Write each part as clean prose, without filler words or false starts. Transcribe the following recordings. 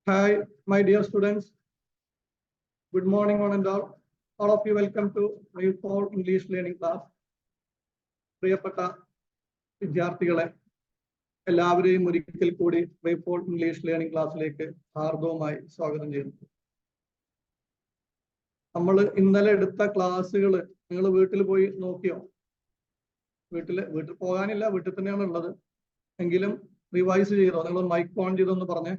Hi, my dear students. Good morning, one and all. All of you welcome to Wayfall English Learning Class. പ്രിയപ്പെട്ട വിദ്യാർത്ഥികളെ എല്ലാവരെയും ഒരിക്കൽ കൂടി വൈഫോൾ English learning ക്ലാസ്സിലേക്ക് ഹാർദവമായി സ്വാഗതം ചെയ്യുന്നു. നമ്മൾ ഇന്നലെ എടുത്ത ക്ലാസ്സുകൾ നിങ്ങൾ വീട്ടിൽ പോയി നോക്കിയോ? വീട്ടിൽ പോകാനില്ല, വീട്ടിൽ തന്നെയാണ് ഉള്ളത്. എങ്കിലും റിവൈസ് ചെയ്തോ? നിങ്ങൾ മൈക്ക് ഓൺ ചെയ്തൊന്ന് പറഞ്ഞേ.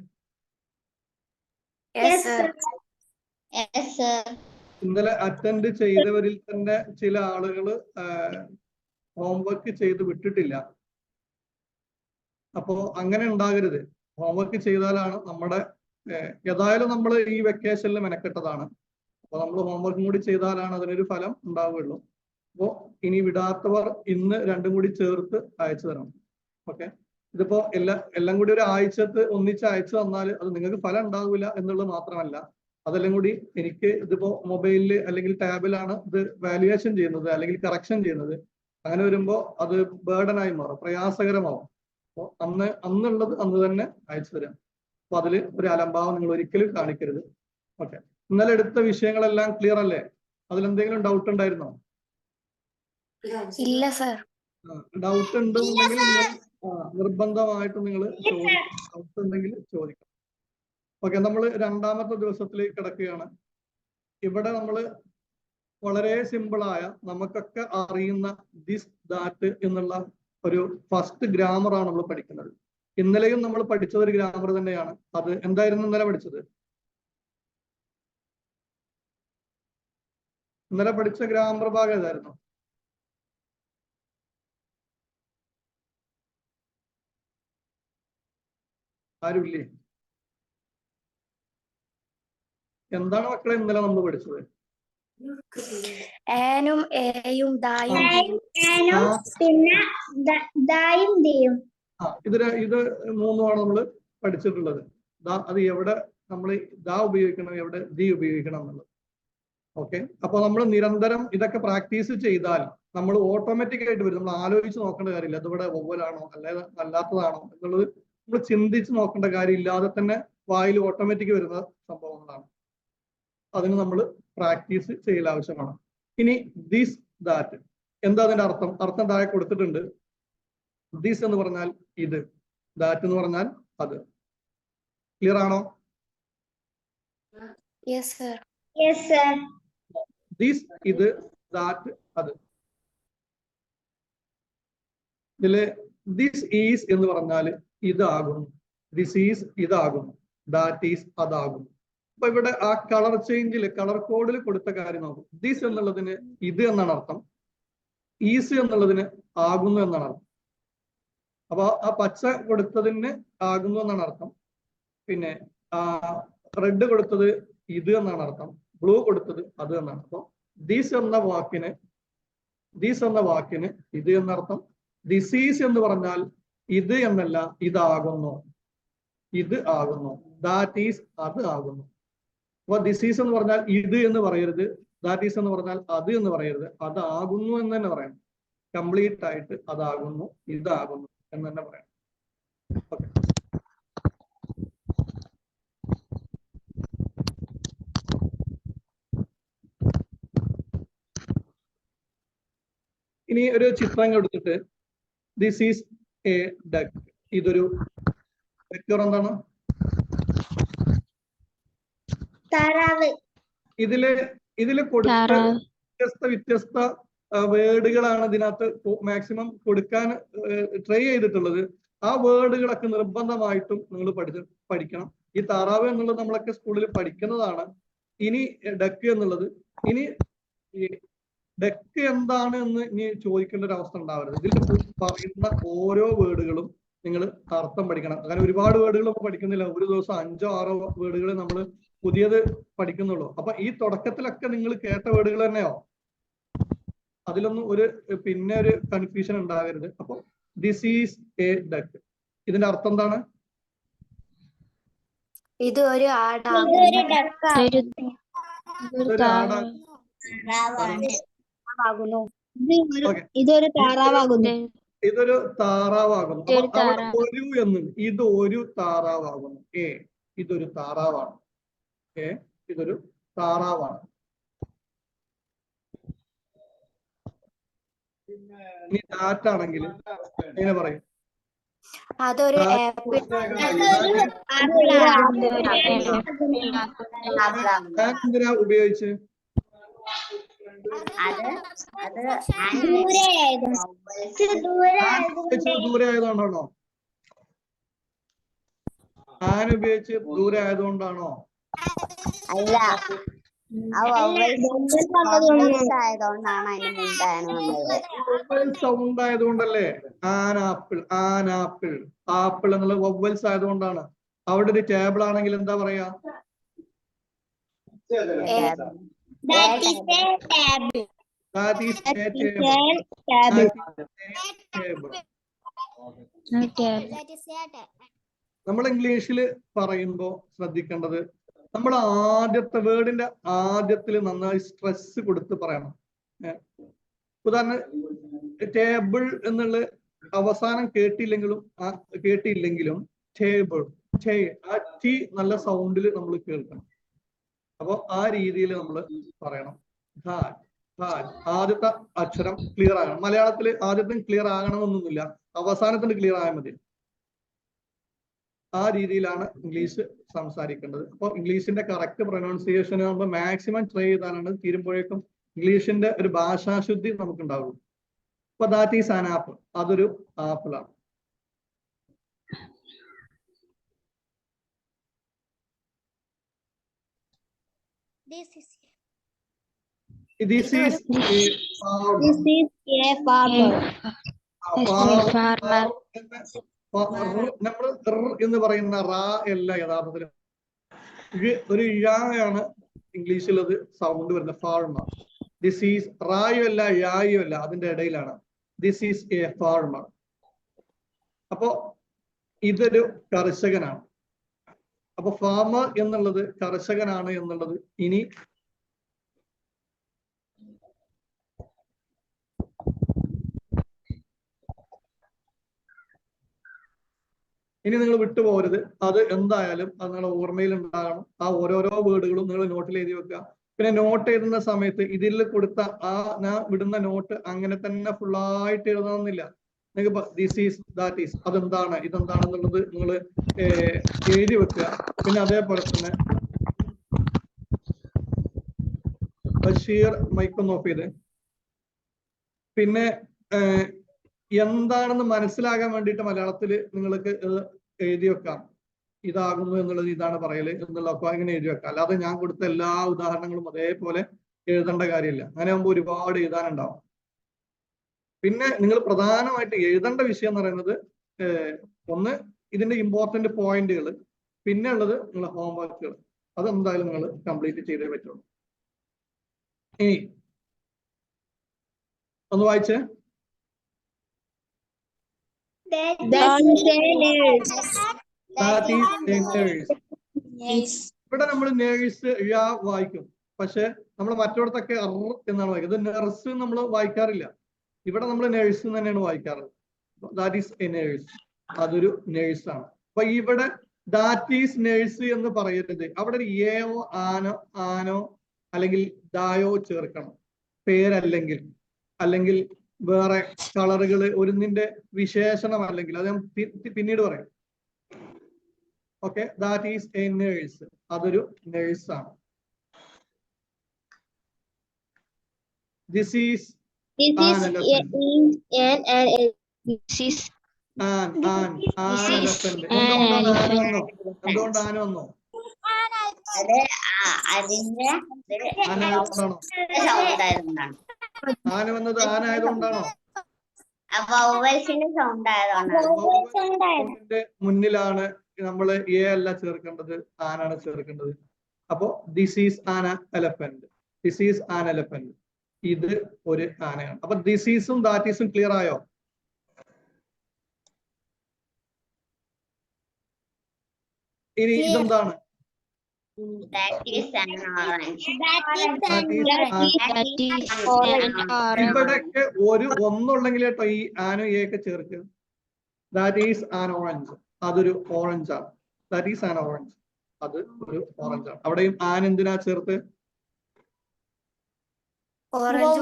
ഇന്നലെ അറ്റൻഡ് ചെയ്തവരിൽ തന്നെ ചില ആളുകൾ ഹോംവർക്ക് ചെയ്ത് വിട്ടിട്ടില്ല. അപ്പോ അങ്ങനെ ഉണ്ടാകരുത്. ഹോംവർക്ക് ചെയ്താലാണ് നമ്മുടെ ഏതായാലും നമ്മൾ ഈ വെക്കേഷനിൽ മെനക്കെട്ടതാണ്. അപ്പൊ നമ്മൾ ഹോംവർക്കും കൂടി ചെയ്താലാണ് അതിനൊരു ഫലം ഉണ്ടാവുകയുള്ളൂ. അപ്പോ ഇനി വിടാത്തവർ ഇന്ന് രണ്ടും കൂടി ചേർത്ത് അയച്ചു തരണം. ഓക്കെ, ഇതിപ്പോ എല്ലാം കൂടി ഒരു ആഴ്ചത്ത് ഒന്നിച്ച് അയച്ചു തന്നാൽ അത് നിങ്ങൾക്ക് ഫലം ഉണ്ടാവില്ല എന്നുള്ളത് മാത്രമല്ല, അതെല്ലാം കൂടി എനിക്ക് ഇതിപ്പോ മൊബൈലിൽ അല്ലെങ്കിൽ ടാബിലാണ് ഇത് വാല്യുവേഷൻ ചെയ്യുന്നത് അല്ലെങ്കിൽ കറക്ഷൻ ചെയ്യുന്നത്. അങ്ങനെ വരുമ്പോ അത് ബേർഡനായി മാറും, പ്രയാസകരമാവും. അപ്പോൾ അന്നുള്ളത് അന്ന് തന്നെ അയച്ചു തരാം. അപ്പൊ അതിൽ ഒരു അലംഭാവം നിങ്ങൾ ഒരിക്കലും കാണിക്കരുത്. ഓക്കെ, ഇന്നലെ എടുത്ത വിഷയങ്ങളെല്ലാം ക്ലിയർ അല്ലേ? അതിലെന്തെങ്കിലും ഡൗട്ട് ഉണ്ടായിരുന്നോ? ഇല്ല സർ. ഡൗട്ട് ഉണ്ടെന്നുണ്ടെങ്കിൽ നിർബന്ധമായിട്ടും നിങ്ങൾ ഡൗട്ട് ഉണ്ടെങ്കിൽ ചോദിക്കണം. ഓക്കെ, നമ്മൾ രണ്ടാമത്തെ ദിവസത്തിലേക്ക് കിടക്കുകയാണ്. ഇവിടെ നമ്മൾ വളരെ സിമ്പിളായ നമുക്കൊക്കെ അറിയുന്ന ദിസ് ദാറ്റ് എന്നുള്ള ഒരു ഫസ്റ്റ് ഗ്രാമറാണ് നമ്മൾ പഠിക്കുന്നത്. ഇന്നലെയും നമ്മൾ പഠിച്ചത് ഒരു ഗ്രാമർ തന്നെയാണ്. അത് എന്തായിരുന്നു ഇന്നലെ പഠിച്ചത്? ഇന്നലെ പഠിച്ച ഗ്രാമർ ഭാഗം ഏതായിരുന്നു? ആരുമില്ലേ? എന്താണ് മക്കളെ ഇന്നലെ നമ്മൾ പഠിച്ചത്? ആനും ഏയും ദായും ഇത് മൂന്നുമാണ് നമ്മൾ പഠിച്ചിട്ടുള്ളത്. അത് എവിടെ നമ്മൾ ദാ ഉപയോഗിക്കണം, എവിടെ ദി ഉപയോഗിക്കണം എന്നുള്ളത്. ഓക്കെ, അപ്പൊ നമ്മൾ നിരന്തരം ഇതൊക്കെ പ്രാക്ടീസ് ചെയ്താൽ നമ്മൾ ഓട്ടോമാറ്റിക് ആയിട്ട് വരും. നമ്മൾ ആലോചിച്ച് നോക്കേണ്ട കാര്യമില്ല, അതിവിടെ ഒവ്വലാണോ അല്ലാത്തതാണോ എന്നുള്ളത് നമ്മൾ ചിന്തിച്ച് നോക്കേണ്ട കാര്യമില്ലാതെ തന്നെ വായിൽ ഓട്ടോമാറ്റിക് വരുന്ന സംഭവങ്ങളാണ്. അതിന് നമ്മൾ പ്രാക്ടീസ് ചെയ്യൽ ആവശ്യമാണ്. ഇനി ദിസ് ദാറ്റ് എന്താ അതിന്റെ അർത്ഥം താഴെ കൊടുത്തിട്ടുണ്ട്. ദിസ് എന്ന് പറഞ്ഞാൽ ഇത്, ദാറ്റ് എന്ന് പറഞ്ഞാൽ അത്. ക്ലിയർ ആണോ? ദിസ് ഇത്, ദാറ്റ് അത്. ഇതില് ദിസ് ഈസ് എന്ന് പറഞ്ഞാൽ ഇതാകുന്നു, ദിസ് ഈസ് ഇതാകുന്നു, ദാറ്റ് ഈസ് അതാകുന്നു. അപ്പൊ ഇവിടെ ആ കളർ ചേഞ്ചിൽ കളർ കോഡിൽ കൊടുത്ത കാര്യം നോക്കും. ദിസ് എന്നുള്ളതിന് ഇത് എന്നാണ് അർത്ഥം, ഈസ് എന്നുള്ളതിന് ആകുന്നു എന്നാണ് അർത്ഥം. അപ്പൊ ആ പച്ച കൊടുത്തതിന് ആകുന്നു എന്നാണ് അർത്ഥം. പിന്നെ റെഡ് കൊടുത്തത് ഇത് എന്നാണ് അർത്ഥം, ബ്ലൂ കൊടുത്തത് അത് എന്നാണ്. അപ്പൊ ദിസ് എന്ന വാക്കിന് ഇത് എന്നർത്ഥം. ദിസീസ് എന്ന് പറഞ്ഞാൽ ഇത് എന്നല്ല, ഇതാകുന്നു, ഇത് ആകുന്നു. ദാറ്റ് ഈസ് അത് ആകുന്നു. അപ്പൊ ദിസീസ് എന്ന് പറഞ്ഞാൽ ഇത് എന്ന് പറയരുത്, ദാറ്റ് ഈസ് എന്ന് പറഞ്ഞാൽ അത് എന്ന് പറയരുത്, അതാകുന്നു എന്ന് തന്നെ പറയണം. കംപ്ലീറ്റ് ആയിട്ട് അതാകുന്നു, ഇതാകുന്നു എന്ന് തന്നെ പറയണം. ഓക്കെ, ഇനി ഒരു ചിത്രം എടുത്തിട്ട് ദിസ് ഈസ് എ ഡക്ക്. ഇതൊരു ഡക്ക് എന്താണ്? ഇതില് കൊടുത്ത വ്യത്യസ്ത വേർഡുകളാണ് ഇതിനകത്ത് മാക്സിമം കൊടുക്കാൻ ട്രൈ ചെയ്തിട്ടുള്ളത്. ആ വേർഡുകളൊക്കെ നിർബന്ധമായിട്ടും നിങ്ങൾ പഠിക്കണം. ഈ താറാവ് എന്നുള്ളത് നമ്മളൊക്കെ സ്കൂളിൽ പഠിക്കുന്നതാണ്. ഇനി ഡക്ക് എന്നുള്ളത്, ഇനി ഡക്ക് എന്താണ് എന്ന് ഇനി ചോദിക്കേണ്ട ഒരു അവസ്ഥ ഉണ്ടാവരുത്. ഇതിൽ പറയുന്ന ഓരോ വേർഡുകളും നിങ്ങൾ അർത്ഥം പഠിക്കണം. അങ്ങനെ ഒരുപാട് വേർഡുകൾ പഠിക്കുന്നില്ല. ഒരു ദിവസം 5 or 6 വേർഡുകൾ നമ്മൾ പുതിയത് പഠിക്കുന്നുള്ളൂ. അപ്പൊ ഈ തുടക്കത്തിലൊക്കെ നിങ്ങൾ കേട്ട വേർഡുകൾ തന്നെയോ, അതിലൊന്നും ഒരു കൺഫ്യൂഷൻ ഉണ്ടാകരുത്. അപ്പൊ ദിസ് ഈസ് എ ഡക്ക്, ഇതിന്റെ അർത്ഥം എന്താണ്? ഇത് ഒരു ആടാകുന്നു. ഇതൊരു താറാവാകുന്നു. ഒരു എന്നും ഇത് ഒരു താറാവാകുന്നു. ഇതൊരു താറാവാണ്. ഓക്കെ, ഇതൊരു താറാവാണ്. ഇനി ദാറ്റാണെങ്കിൽ എങ്ങനെ പറയും? അതൊരു എന്തിനാ ഉപയോഗിച്ച്? ദൂരെ ആയതുകൊണ്ടാണോ? ആന ഉപയോഗിച്ച് ദൂരെ ആയതുകൊണ്ടാണോ? അല്ല, സൗണ്ട് ആയതുകൊണ്ടല്ലേ? ആനാപ്പിൾ, ആനാപ്പിൾ, ആപ്പിൾ എന്നുള്ള വവ്വൽസ് ആയതുകൊണ്ടാണ്. അവിടെ ഒരു ടേബിൾ ആണെങ്കിൽ എന്താ പറയാ? That is a table. That is a table. That is a table. നമ്മൾ ഇംഗ്ലീഷിൽ പറയുമ്പോൾ ശ്രദ്ധിക്കേണ്ടത്, നമ്മൾ ആദ്യത്തെ വേർഡിന്റെ ആദ്യത്തിൽ നന്നായി സ്ട്രെസ് കൊടുത്ത് പറയണം. ഉദാഹരണം, ടേബിൾ എന്നുള്ള അവസാനം കേട്ടില്ലെങ്കിലും ടേബിൾ, ആ ടി നല്ല സൗണ്ടിൽ നമ്മൾ കേൾക്കണം. അപ്പൊ ആ രീതിയിൽ നമ്മൾ പറയണം. ആദ്യത്തെ അക്ഷരം ക്ലിയർ ആകണം. മലയാളത്തിൽ ആദ്യത്തെ ക്ലിയർ ആകണമെന്നൊന്നുമില്ല, അവസാനത്തിന് ക്ലിയർ ആയാൽ മതി. ആ രീതിയിലാണ് ഇംഗ്ലീഷ് സംസാരിക്കേണ്ടത്. അപ്പൊ ഇംഗ്ലീഷിന്റെ കറക്റ്റ് പ്രൊനൗൺസിയേഷൻ ആകുമ്പോൾ മാക്സിമം ട്രൈ ചെയ്താലാണ് തീരുമ്പോഴേക്കും ഇംഗ്ലീഷിന്റെ ഒരു ഭാഷാശുദ്ധി നമുക്ക് ഉണ്ടാവുള്ളൂ. അപ്പൊ ദാറ്റ് ഈസ് ആൻ ആപ്പിൾ, അതൊരു ആപ്പിളാണ്. This is a farmer. നമ്മൾ എന്ന് പറയുന്ന റാ അല്ല യഥാർത്ഥത്തിൽ ഒരു യാണ് ഇംഗ്ലീഷിൽ അത് സൗണ്ട് വരുന്നത്. ഫാർമർ. ദിസ് ഈസ് റായും അല്ല യായും അല്ല, അതിന്റെ ഇടയിലാണ്. This is A farmer. അപ്പോ ഇതൊരു കർഷകനാണ്. അപ്പൊ ഫാർമർ എന്നുള്ളത് കർഷകനാണ് എന്നുള്ളത്. ഇനി നിങ്ങൾ വിട്ടുപോകരുത്. അത് എന്തായാലും അത് നിങ്ങളുടെ ഓർമ്മയിൽ ഉണ്ടാകണം. ആ ഓരോരോ വേർഡുകളും നിങ്ങൾ നോട്ടിൽ എഴുതി വെക്കുക. പിന്നെ നോട്ട് എഴുതുന്ന സമയത്ത് ഇതിൽ കൊടുത്ത ഞാൻ വിടുന്ന നോട്ട് അങ്ങനെ തന്നെ ഫുള്ളായിട്ട് എഴുതണമെന്നില്ല. നിങ്ങൾക്ക് ദിസ് ഈസ്, ദാറ്റ് ഈസ്, അതെന്താണ്, ഇതെന്താണെന്നുള്ളത് നിങ്ങൾ എഴുതി വെക്കുക. പിന്നെ അതേപോലെ തന്നെ ബഷീർ മൈക്കൊന്ന് ഓഫ് ചെയ്ത്, പിന്നെ എന്താണെന്ന് മനസ്സിലാകാൻ വേണ്ടിയിട്ട് മലയാളത്തിൽ നിങ്ങൾക്ക് എഴുതി വെക്കാം. ഇതാകുന്നു എന്നുള്ളത് ഇതാണ് പറയല് എന്നുള്ളതൊക്കെ അങ്ങനെ എഴുതി വെക്കാം. അല്ലാതെ ഞാൻ കൊടുത്ത എല്ലാ ഉദാഹരണങ്ങളും അതേപോലെ എഴുതേണ്ട കാര്യമില്ല. അങ്ങനെ ആകുമ്പോൾ ഒരുപാട് എഴുതാനുണ്ടാവും. പിന്നെ നിങ്ങൾ പ്രധാനമായിട്ട് എഴുതേണ്ട വിഷയം എന്ന് പറയുന്നത്, ഒന്ന് ഇതിന്റെ ഇമ്പോർട്ടന്റ് പോയിന്റുകൾ, പിന്നെ ഉള്ളത് നിങ്ങളെ ഹോംവർക്കുകൾ. അതെന്തായാലും നിങ്ങൾ കംപ്ലീറ്റ് ചെയ്തേ പറ്റുള്ളൂ. ഇനി ഒന്ന് വായിച്ചേ. ഇവിടെ നമ്മൾ നേഴ്സ് വായിക്കും, പക്ഷെ നമ്മൾ മറ്റോടത്തൊക്കെ എന്നാണ് വായിക്കുന്നത്. നഴ്സ് നമ്മൾ വായിക്കാറില്ല. ഇവിടെ നമ്മൾ നേഴ്സ് തന്നെയാണ് വായിക്കാറ്. ദാറ്റ് ഈസ് എ നേഴ്സ്, അതൊരു നേഴ്സാണ്. അപ്പൊ ഇവിടെ ദാറ്റ് ഈസ് നേഴ്സ് എന്ന് പറയരുത്. അവിടെ ഒരു ഏയോ ആനോ അല്ലെങ്കിൽ ദായോ ചേർക്കണം. അല്ലെങ്കിൽ വേറെ കളറുകൾ ഒന്നിന്റെ വിശേഷണം അല്ലെങ്കിൽ അത് ഞാൻ പിന്നീട് പറയും. Okay, that is A nurse, അതൊരു നേഴ്സാണ്. ദിസ് ഈസ് എന്തുകൊണ്ട് ആന വന്നോ? ആന വന്നത് ആന ആയതുകൊണ്ടാണോ? മുന്നിലാണ് നമ്മൾ എ അല്ല ചേർക്കേണ്ടത്, ആനാണ് ചേർക്കേണ്ടത്. അപ്പോ this is an elephant, this is an elephant, ഇത് ഒരു ആനയാണ്. അപ്പൊ ദിസ് ഈസും ദാറ്റ് ഈസും ക്ലിയർ ആയോ? ഇനി ഇതെന്താണ്? ഇവിടൊക്കെ ഒന്നുള്ളെങ്കിൽ കേട്ടോ ഈ ആനോ എയൊക്കെ ചേർക്കുക. ദാറ്റ് ഈസ് ആൻ ഓറഞ്ച്, അതൊരു ഓറഞ്ച് ആണ്. That is an orange. അത് ഒരു ഓറഞ്ച് ആണ്. അവിടെയും ആൻ എന്തിനാ ചേർത്ത്? ഓറഞ്ച്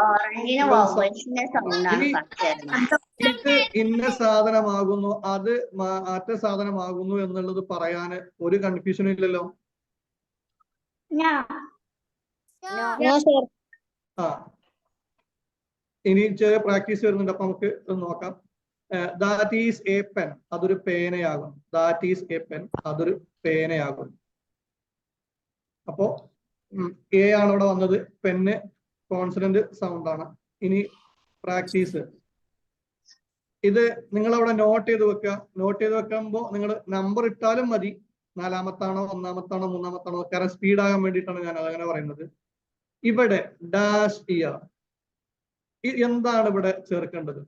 ഓറഞ്ചിന് വവ്വൽസിന്റെ സൗണ്ടാണ് ഇനി ഇത് ഇന്ന സാധനമാകുന്നു, അത് മറ്റേ സാധനമാകുന്നു എന്നുള്ളത് പറയാന് ഒരു കൺഫ്യൂഷനും ഇല്ലല്ലോ. ആ ഇനി ചെറിയ പ്രാക്ടീസ് വരുന്നുണ്ട്, അപ്പൊ നമുക്ക് നോക്കാം. ദാറ്റ് ഈസ് എ പെൻ, അതൊരു പേനയാകും. ദാറ്റ് ഈസ് എ പെൻ, അതൊരു പേനയാകും. അപ്പോ എ ആണ് ഇവിടെ വന്നത്, പെന്ന് കോൺസണന്റ് സൗണ്ട് ആണ്. ഇനി പ്രാക്ടീസ്, ഇത് നിങ്ങൾ അവിടെ നോട്ട് ചെയ്ത് വെക്കുക. നോട്ട് ചെയ്ത് വെക്കുമ്പോൾ നിങ്ങൾ നമ്പർ ഇട്ടാലും മതി, 4-മത്താണോ 1-മത്താണോ 3-മത്താണോ, കാരണം സ്പീഡ് ആകാൻ വേണ്ടിയിട്ടാണ് ഞാൻ അതങ്ങനെ പറയുന്നത്. ഇവിടെ ഡാഷ് ഇയർ, എന്താണ് ഇവിടെ ചേർക്കേണ്ടത്?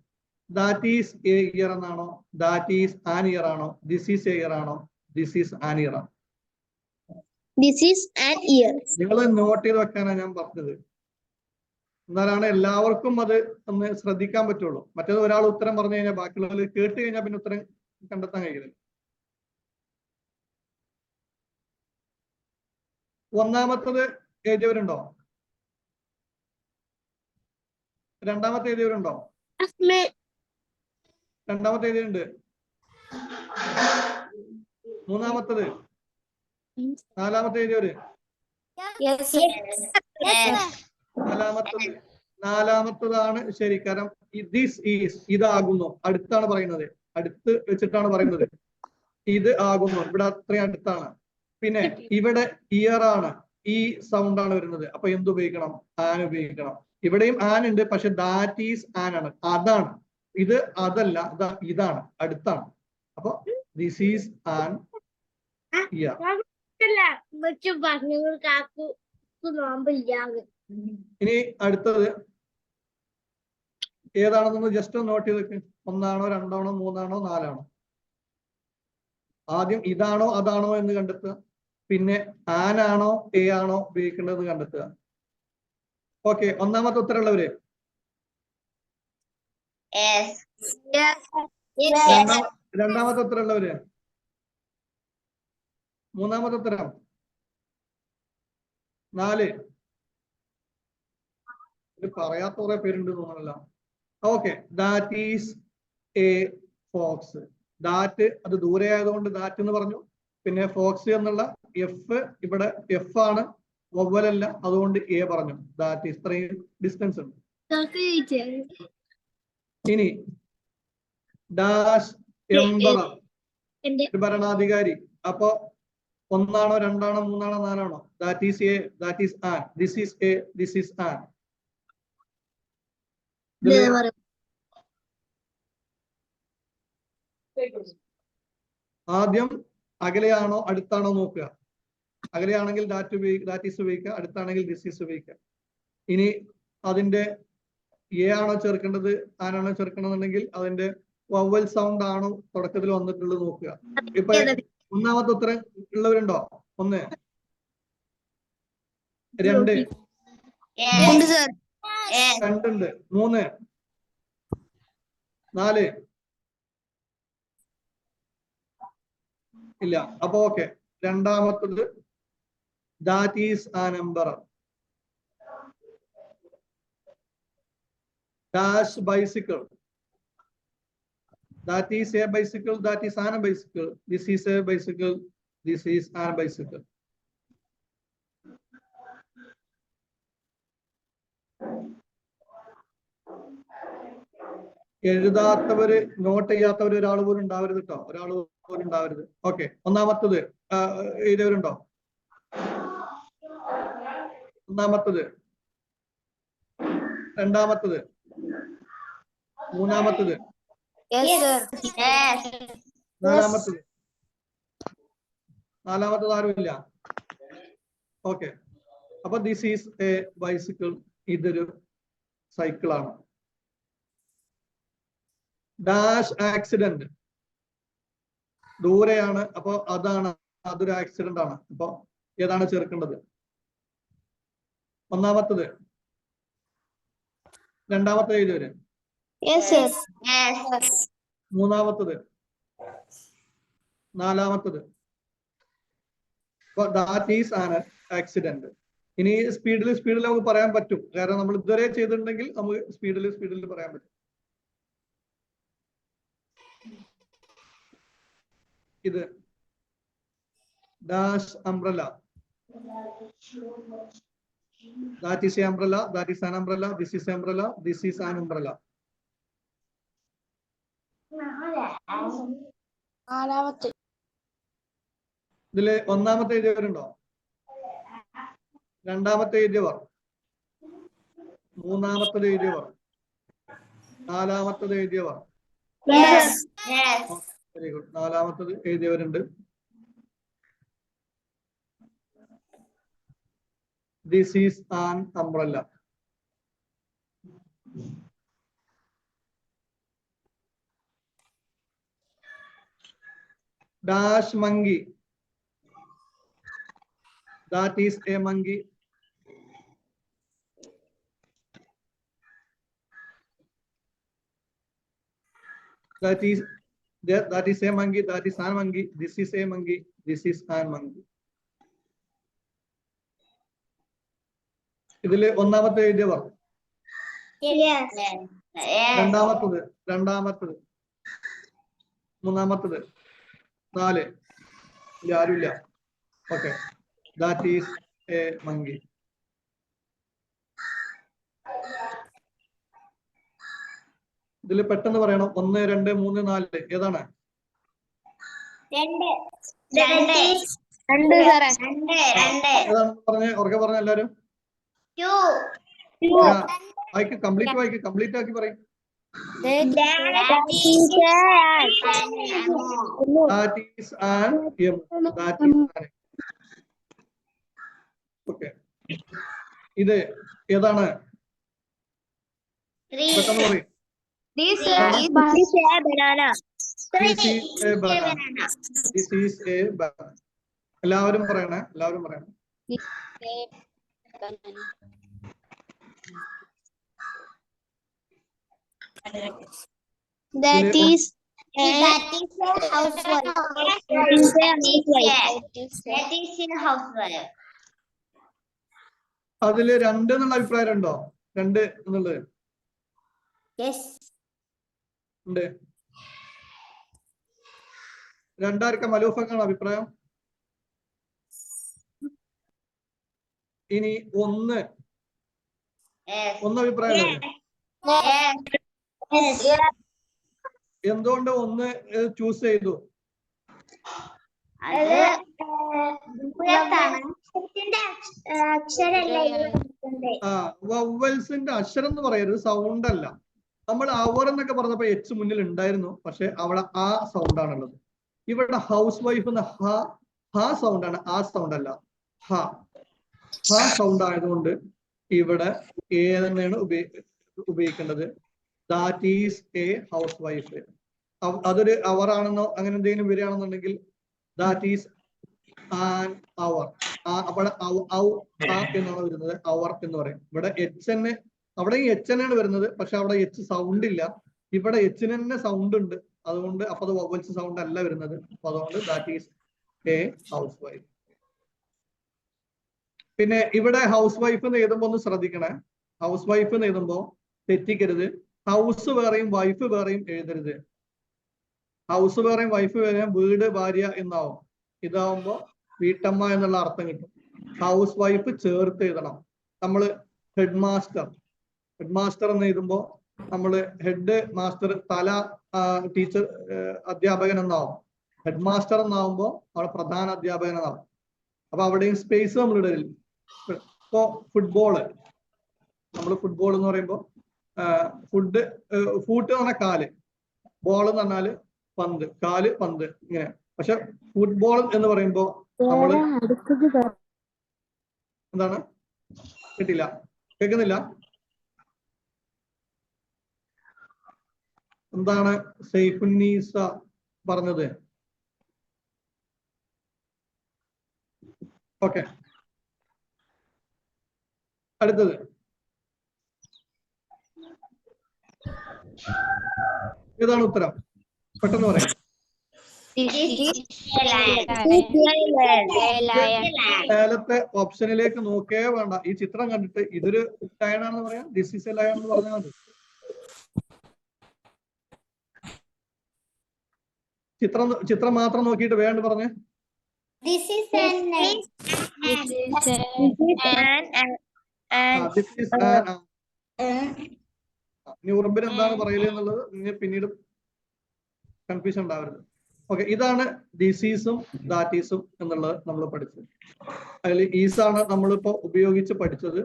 ദാറ്റ് ഈസ് എ ഇയർ എന്നാണോ, ദാറ്റ് ഈസ് ആൻ ഇയർ ആണോ, ദിസ് ഈസ് എ ഇയർ ആണോ, ദിസ് ഈസ് ആൻ ഇയർ ആണോ? നിങ്ങൾ നോട്ട് ചെയ്ത് വെക്കാനാണ് ഞാൻ പറഞ്ഞത്. എന്നാലാണ് എല്ലാവർക്കും അത് ഒന്ന് ശ്രദ്ധിക്കാൻ പറ്റുള്ളൂ. മറ്റേത് ഒരാൾ ഉത്തരം പറഞ്ഞു കഴിഞ്ഞാൽ ബാക്കിയുള്ളവർ കേട്ട് കഴിഞ്ഞാൽ പിന്നെ ഉത്തരം കണ്ടെത്താൻ കഴിയുന്നില്ല. 1-മത്തത് എഴുതിയവരുണ്ടോ? 2-മത്തെ എഴുതിയവരുണ്ടോ? 2-മത്തെ എഴുതിയുണ്ട്. 3-മത്തത്, 4-മത്തെ എഴുതിയവര്? 4-മത്തതാണ് ശരി. കാരണം ദിസ് ഈസ്, ഇതാകുന്നു, അടുത്താണ് പറയുന്നത്, അടുത്ത് വെച്ചിട്ടാണ് പറയുന്നത്. ഇത് ആകുന്നു, ഇവിടെ അത്രയും അടുത്താണ്. പിന്നെ ഇവിടെ ഇയർ ആണ്, ഈ സൗണ്ട് ആണ് വരുന്നത്. അപ്പൊ എന്തുപയോഗിക്കണം? ആൻ ഉപയോഗിക്കണം. ഇവിടെയും ആൻ ഉണ്ട്, പക്ഷെ ദാറ്റ് ഈസ് ആൻ ആണ്, അതാണ്. ഇത് അതല്ല, ഇതാണ്, അടുത്താണ്. അപ്പൊ ദിസ് ഈസ് ആൻ ഇയർ. ഇനി അടുത്തത് ഏതാണെന്ന് ജസ്റ്റ് ഒന്ന് നോട്ട് ചെയ്ത് വെക്ക്. 1-ആണോ 2-ആണോ 3-ആണോ 4-ആണോ? ആദ്യം ഇതാണോ അതാണോ എന്ന് കണ്ടെത്തുക. പിന്നെ ആനാണോ എ ആണോ ഉപയോഗിക്കേണ്ടതെന്ന് കണ്ടെത്തുക. ഓക്കെ, 1-മത്തെ ഉത്തരമുള്ളവര്? 2-മത്തെ ഉത്തരമുള്ളവര്? 3-മത്തെ ഉത്തരം? 4? ഇത് പറയാത്ത കുറെ പേരുണ്ട് തോന്നണല്ലോ. Okay, that is a fox. That അത് ദൂരെ ആയതുകൊണ്ട് ദാറ്റ് എന്ന് പറഞ്ഞു. പിന്നെ ഫോക്സ് എന്നുള്ള എഫ്, ഇവിടെ എഫ് ആണ്, വവ്വലല്ല, അതുകൊണ്ട് എ പറഞ്ഞു. ദാറ്റ് ഈസ്, ഇത്രയും ഡിസ്റ്റൻസ് ഉണ്ട്. ഇനി ഡാഷ് എംബറർ, ഭരണാധികാരി. അപ്പൊ 1-ആണോ 2-ആണോ 3-ആണോ 4-ആണോ? That is a, that is an, this is a, this is an. ആദ്യം അകലെയാണോ അടുത്താണോ നോക്കുക. അകലെയാണെങ്കിൽ ദാറ്റ് ഈസ് ഉപയോഗിക്കുക, അടുത്താണെങ്കിൽ ദിസ് ഈസ് ഉപയോഗിക്കുക. ഇനി അതിന്റെ എ ആണോ ചേർക്കേണ്ടത് ആനാണോ ചേർക്കണമെന്നുണ്ടെങ്കിൽ അതിന്റെ വവ്വൽ സൗണ്ട് ആണോ തുടക്കത്തിൽ വന്നിട്ടുള്ളത് നോക്കുക. ഇപ്പൊ 1-മത്തെ ഉത്തരം ഉള്ളവരുണ്ടോ? 1, 2, 2 ഉണ്ട്, 3, 4 ഇല്ല. അപ്പൊ ഓക്കെ, 2-മത്തത് that is an emperor. Dash bicycle, that is a bicycle, that is an bicycle, this is a bicycle, this is an bicycle. എഴുതാത്തവര്, നോട്ട് ചെയ്യാത്തവര് ഒരാൾ പോലും ഉണ്ടാവരുത് കേട്ടോ, ഒരാൾ പോലും ഉണ്ടാവരുത്. ഓക്കെ, 1-മത്തത് എഴുതിയവരുണ്ടോ? 1-മത്തത്, 2-മത്തത്, 3-മത്തത്, 4-മത്തത്? 4-മത്തത് ആരുമില്ല. ഓക്കെ, അപ്പൊ ദിസ് ഈസ് എ ബൈസിക്കിൾ, ഇതൊരു സൈക്കിളാണ്. ഡാഷ് ആക്സിഡന്റ്, ദൂരെയാണ്, അപ്പൊ അതാണ്, അതൊരു ആക്സിഡന്റ് ആണ്. അപ്പൊ ഏതാണ് ചേർക്കേണ്ടത്? 1-മത്തത്, 2-മത്തത് എഴുതിയവര്? 3-മത്തത്, 4-മത്തത്? That is an accident. ഇനി സ്പീഡിൽ നമുക്ക് പറയാൻ പറ്റും, കാരണം നമ്മൾ ഇതുവരെ ചെയ്തിട്ടുണ്ടെങ്കിൽ നമുക്ക് സ്പീഡിൽ പറയാൻ പറ്റും. ഇത് dash umbrella, that is a umbrella, that is an umbrella, this is umbrella, this is an umbrella. ഇതില് ഒന്നാമത്തെ എഴുതിയവരുണ്ടോ? രണ്ടാമത്തെ എഴുതിയവർ? മൂന്നാമത്തത് എഴുതിയവർ? നാലാമത്തത് എഴുതിയവർ? Very good. നാലാമത്തത് എഴുതിയവരുണ്ട്. This is an umbrella. Dash monkey. That is a monkey. That is a monkey. That is an monkey. This is a monkey. This is an monkey. ഇതില് ഒന്നാമത്തെ എഴുതിയവർ? രണ്ടാമത്തത് മൂന്നാമത്തത് 4 ആരുമില്ല. Okay, that is A monkey. ഇതില് പെട്ടെന്ന് പറയണം. 1, 2, 3, 4 ഏതാണ്? ഏതാണ് പറഞ്ഞ ഉറക്കെ പറഞ്ഞ എല്ലാരും? കംപ്ലീറ്റ് ആക്കി പറയും. ഇത് ഏതാണ്? പെട്ടെന്ന് പറയും. This is a banana. This is a banana. എല്ലാവരും പറയണേ. That is a housewife. That is a housewife. അതില് 2 എന്നുള്ള അഭിപ്രായം ഉണ്ടോ? 2 എന്നുള്ളത് ഉണ്ട്. 2 മലൂഫക്കാണ് അഭിപ്രായം. ഇനി 1 അഭിപ്രായം. എന്തുകൊണ്ട് 1 ചൂസ് ചെയ്തു? വവ്വൽസിന്റെ അക്ഷരം എന്ന് പറയരുത്, സൗണ്ട് അല്ല. നമ്മൾ അവർ എന്നൊക്കെ പറഞ്ഞപ്പോ എച്ച് മുന്നിൽ ഉണ്ടായിരുന്നു, പക്ഷെ അവിടെ ആ സൗണ്ട് ആണുള്ളത്. ഇവിടെ ഹൗസ് വൈഫ് എന്ന ഹ സൗണ്ട് ആണ്, ആ സൗണ്ട് അല്ല. ഹ സൗണ്ട് ആയതുകൊണ്ട് ഇവിടെ തന്നെയാണ് ഉപയോഗിക്കേണ്ടത്. That is A house wife. അതൊരു അവർ ആണെന്നോ അങ്ങനെ എന്തെങ്കിലും വരികയാണെന്നുണ്ടെങ്കിൽ ദാറ്റ് ഈസ് ആൻ അവർ. അവിടെ എന്നാണ് വരുന്നത്, അവർ എന്ന് പറയും. ഇവിടെ എച്ച് അവിടെ എച്ച് ആണ് വരുന്നത്, പക്ഷെ അവിടെ എച്ച് സൗണ്ട് ഇല്ല. ഇവിടെ എച്ചിന് തന്നെ സൗണ്ട് ഉണ്ട്. അതുകൊണ്ട് അപ്പൊ അത് വവൽസ് സൗണ്ട് അല്ല വരുന്നത്. അപ്പൊ അതുകൊണ്ട് that is A house wife. പിന്നെ ഇവിടെ ഹൗസ് വൈഫ് എന്ന് എഴുതുമ്പോ ഒന്ന് ശ്രദ്ധിക്കണേ. ഹൗസ് വൈഫ് എന്ന് എഴുതുമ്പോ തെറ്റിക്കരുത്. ഹൗസ് വേറെയും വൈഫ് വേറെയും എഴുതരുത്. ഹൗസ് വേറെയും വൈഫ് വേറെയും വീട് ഭാര്യ എന്നാവും. ഇതാവുമ്പോ വീട്ടമ്മ എന്നുള്ള അർത്ഥം കിട്ടും. ഹൗസ് വൈഫ് ചേർത്ത് എഴുതണം. നമ്മള് ഹെഡ് മാസ്റ്റർ എന്ന് എഴുതുമ്പോ നമ്മള് ഹെഡ് മാസ്റ്റർ തല ടീച്ചർ അധ്യാപകൻ എന്നാവും. ഹെഡ് മാസ്റ്റർ എന്നാവുമ്പോ അവിടെ പ്രധാന അധ്യാപകൻ എന്നാവും. അപ്പൊ അവിടെയും സ്പേസ് നമ്മൾ ഇടരുത്. ഇപ്പോ ഫുട്ബോൾ എന്ന് പറയുമ്പോ ഫൂട്ട് എന്ന് പറഞ്ഞാൽ കാല്, ബോൾ എന്ന് പറഞ്ഞാല് പന്ത്, കാല് പന്ത് ഇങ്ങനെ. പക്ഷെ ഫുട്ബോൾ എന്ന് പറയുമ്പോ നമ്മള് എന്താണ്? കേൾക്കുന്നില്ല? എന്താണ് സൈഫുന്നീസ പറഞ്ഞത്? ഓക്കെ, അടുത്തത് ഏതാണ് ഉത്തരം? പെട്ടെന്ന് പറയാം. മേലത്തെ ഓപ്ഷനിലേക്ക് നോക്കേ വേണ്ട. ഈ ചിത്രം കണ്ടിട്ട് ഇതൊരു ലയൺ ആണെന്ന് പറയാം, ദിസ് ഈസ് എ ലയൺ എന്ന് പറഞ്ഞാൽ മതി. ചിത്രം മാത്രം നോക്കിയിട്ട് വേണ്ട പറഞ്ഞേ. This is an ഇനി ഉറുമ്പിന് എന്താണ് പറയല് എന്നുള്ളത് ഇനി പിന്നീട് കൺഫ്യൂഷൻ ഉണ്ടാവരുത്. ഓക്കെ, ഇതാണ് ദിസീസും ദാറ്റീസും എന്നുള്ളത് നമ്മൾ പഠിച്ചത്. അതിൽ ഈസാണ് നമ്മളിപ്പോ ഉപയോഗിച്ച് പഠിച്ചത്.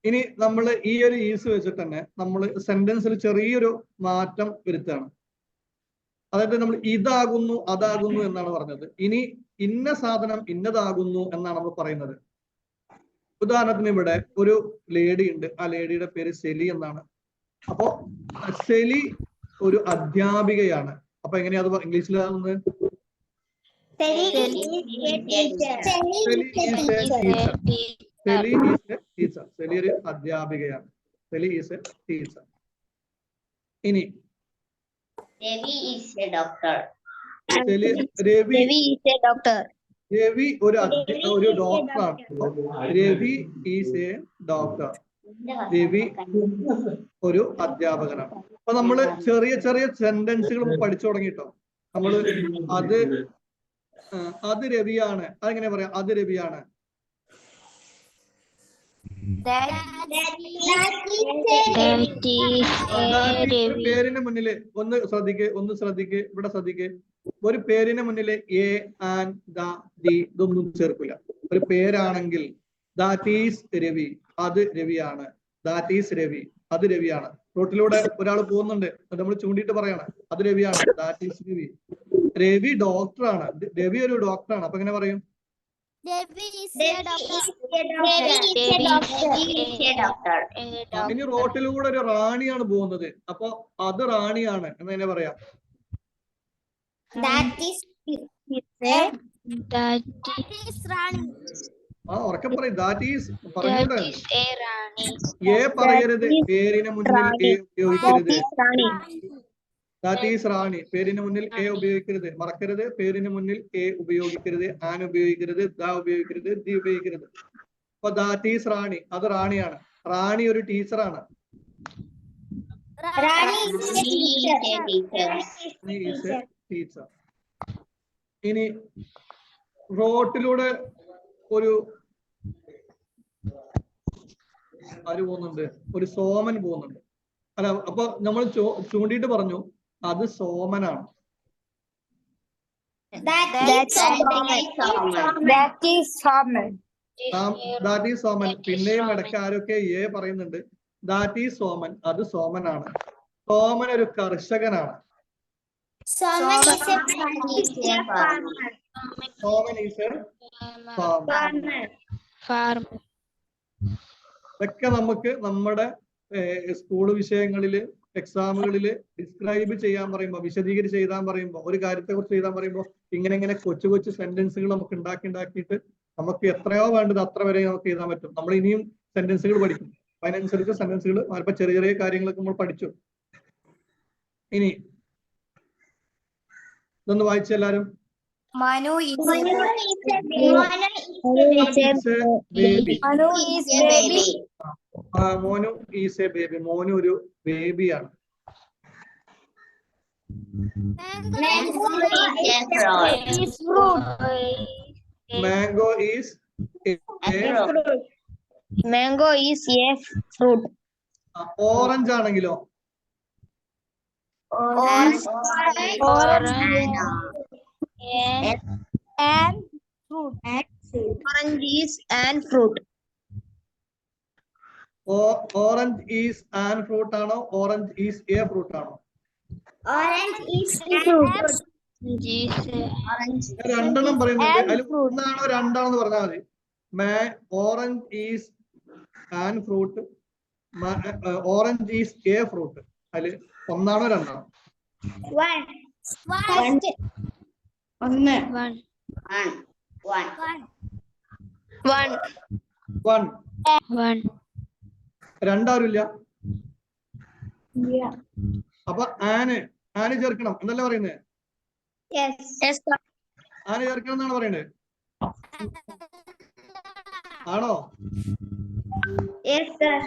ഇനി നമ്മൾ ഈ ഒരു ഈസ് വെച്ചിട്ട് തന്നെ നമ്മൾ സെന്റൻസിൽ ചെറിയൊരു മാറ്റം വരുത്തുകയാണ്. അതായത് നമ്മൾ ഇതാകുന്നു അതാകുന്നു എന്നാണ് പറഞ്ഞത്. ഇനി ഇന്ന സാധനം ഇന്നതാകുന്നു എന്നാണ് നമ്മൾ പറയുന്നത്. ഉദാഹരണത്തിന് ഇവിടെ ഒരു ലേഡി ഉണ്ട്, ആ ലേഡിയുടെ പേര് സെലി എന്നാണ്. അപ്പോ സെലി ഒരു അധ്യാപികയാണ്. അപ്പൊ എങ്ങനെയാ അത് ഇംഗ്ലീഷിലാകുന്നത്? സെലി ഒരു അധ്യാപികയാണ്. സെലി ഈസ് എ ടീച്ചർ. ഇനി Ravi is a doctor. Ravi ഒരു ഡോക്ടറാണ്. Ravi is a doctor. Ravi ഒരു അധ്യാപകനാണ്. അപ്പൊ നമ്മള് ചെറിയ ചെറിയ സെന്റൻസുകൾ പഠിച്ചു തുടങ്ങിട്ടോ. നമ്മള് അത് രവിയാണ്. അതെങ്ങനെ പറയാം? അത് രവിയാണ്. പേരിന് മുന്നില് ഒന്ന് ശ്രദ്ധിക്ക്. ഇവിടെ ശ്രദ്ധിക്ക്. ഒരു പേരിന് മുന്നില് എ ആൻഡ് ദി ഇതൊന്നും ചേർക്കില്ല. ഒരു പേരാണെങ്കിൽ ദാറ്റ് ഈസ് രവി, അത് രവിയാണ്. ദാറ്റ് ഈസ് രവി, അത് രവിയാണ്. റോട്ടിലൂടെ ഒരാൾ പോകുന്നുണ്ട്, നമ്മൾ ചൂണ്ടിയിട്ട് പറയാണ് അത് രവിയാണ്, ദാറ്റ് ഈസ് രവി. രവി ഡോക്ടറാണ്. രവി ഒരു ഡോക്ടറാണ്. അപ്പൊ എങ്ങനെ പറയും? ഇനി റോട്ടിലൂടെ ഒരു റാണിയാണ് പോകുന്നത്, അപ്പൊ അത് റാണിയാണ് എന്ന് തന്നെ പറയാം. ഉറക്കെ പറയും. ദാറ്റ് ഈസ് പറഞ്ഞൂടെ? എ പറയരുത്, പേരിന് മുന്നിൽ എ ഉപയോഗിക്കരുത്. ദാറ്റ് ഈസ് റാണി, പേരിന് മുന്നിൽ എ ഉപയോഗിക്കരുത്. മറക്കരുത്, പേരിന് മുന്നിൽ എ ഉപയോഗിക്കരുത്. ആൻ ഉപയോഗിക്കരുത്, ദ ഉപയോഗിക്കരുത്, ദി ഉപയോഗിക്കരുത്. അപ്പൊ ദാറ്റ് ഈസ് റാണി, അത് റാണിയാണ്. റാണി ഒരു ടീച്ചറാണ്. ടീച്ചർ. ഇനി റോട്ടിലൂടെ ഒരു ആര് പോകുന്നുണ്ട്? ഒരു സോമൻ പോകുന്നുണ്ട്. അല്ല, അപ്പൊ നമ്മൾ ചൂണ്ടിയിട്ട് പറഞ്ഞു അത് സോമനാണ്. That is Soman. പിന്നെയും ഇടയ്ക്ക് ആരൊക്കെ എ പറയുന്നുണ്ട്. ദാറ്റ് ഈസ് സോമൻ, അത് സോമനാണ്. സോമൻ ഒരു കർഷകനാണ്. Soman is A farmer. ഇതൊക്കെ നമുക്ക് നമ്മുടെ സ്കൂൾ വിഷയങ്ങളില് എക്സാമുകളില് ഡിസ്ക്രൈബ് ചെയ്യാൻ പറയുമ്പോൾ, വിശദീകരിച്ച് എഴുതാൻ പറയുമ്പോൾ, ഒരു കാര്യത്തെ കുറിച്ച് എഴുതാൻ പറയുമ്പോൾ ഇങ്ങനെ കൊച്ചു കൊച്ചു സെന്റൻസുകൾ നമുക്ക് ഉണ്ടാക്കിയിട്ട് നമുക്ക് എത്രയോ വേണ്ടത് അത്ര വരെ നമുക്ക് എഴുതാൻ പറ്റും. നമ്മൾ ഇനിയും സെന്റൻസുകൾ പഠിക്കും. അതിനനുസരിച്ച് സെന്റൻസുകൾ ചിലപ്പോൾ ചെറിയ ചെറിയ കാര്യങ്ങളൊക്കെ നമ്മൾ പഠിച്ചു. ഇനി ഇതൊന്ന് വായിച്ച എല്ലാരും. Manu is Monu is a baby. Monu ഒരു ബേബിയാണ്. Mango is a fruit. Orange ആണെങ്കിലോ? Orange is an fruit. Orange is an fruit ആണോ? ഓറഞ്ച് ഈസ് എ ഫ്രൂട്ട് ആണോ? Orange is a fruit. രണ്ടെണ്ണം പറയുന്നുണ്ട്. അതിൽ ഒന്നാണോ രണ്ടാണോ എന്ന് പറഞ്ഞാൽ മതി. Orange is an fruit, orange is a fruit. അതിൽ ഒന്നാണോ രണ്ടാണോ? രണ്ടാരുമില്ല. അപ്പൊ ആന് ചേർക്കണം എന്നല്ലേ പറയുന്നത്? Yes. ആന ചേർക്കണം എന്നാണ് പറയണത്. ആണോ? Yes, sir.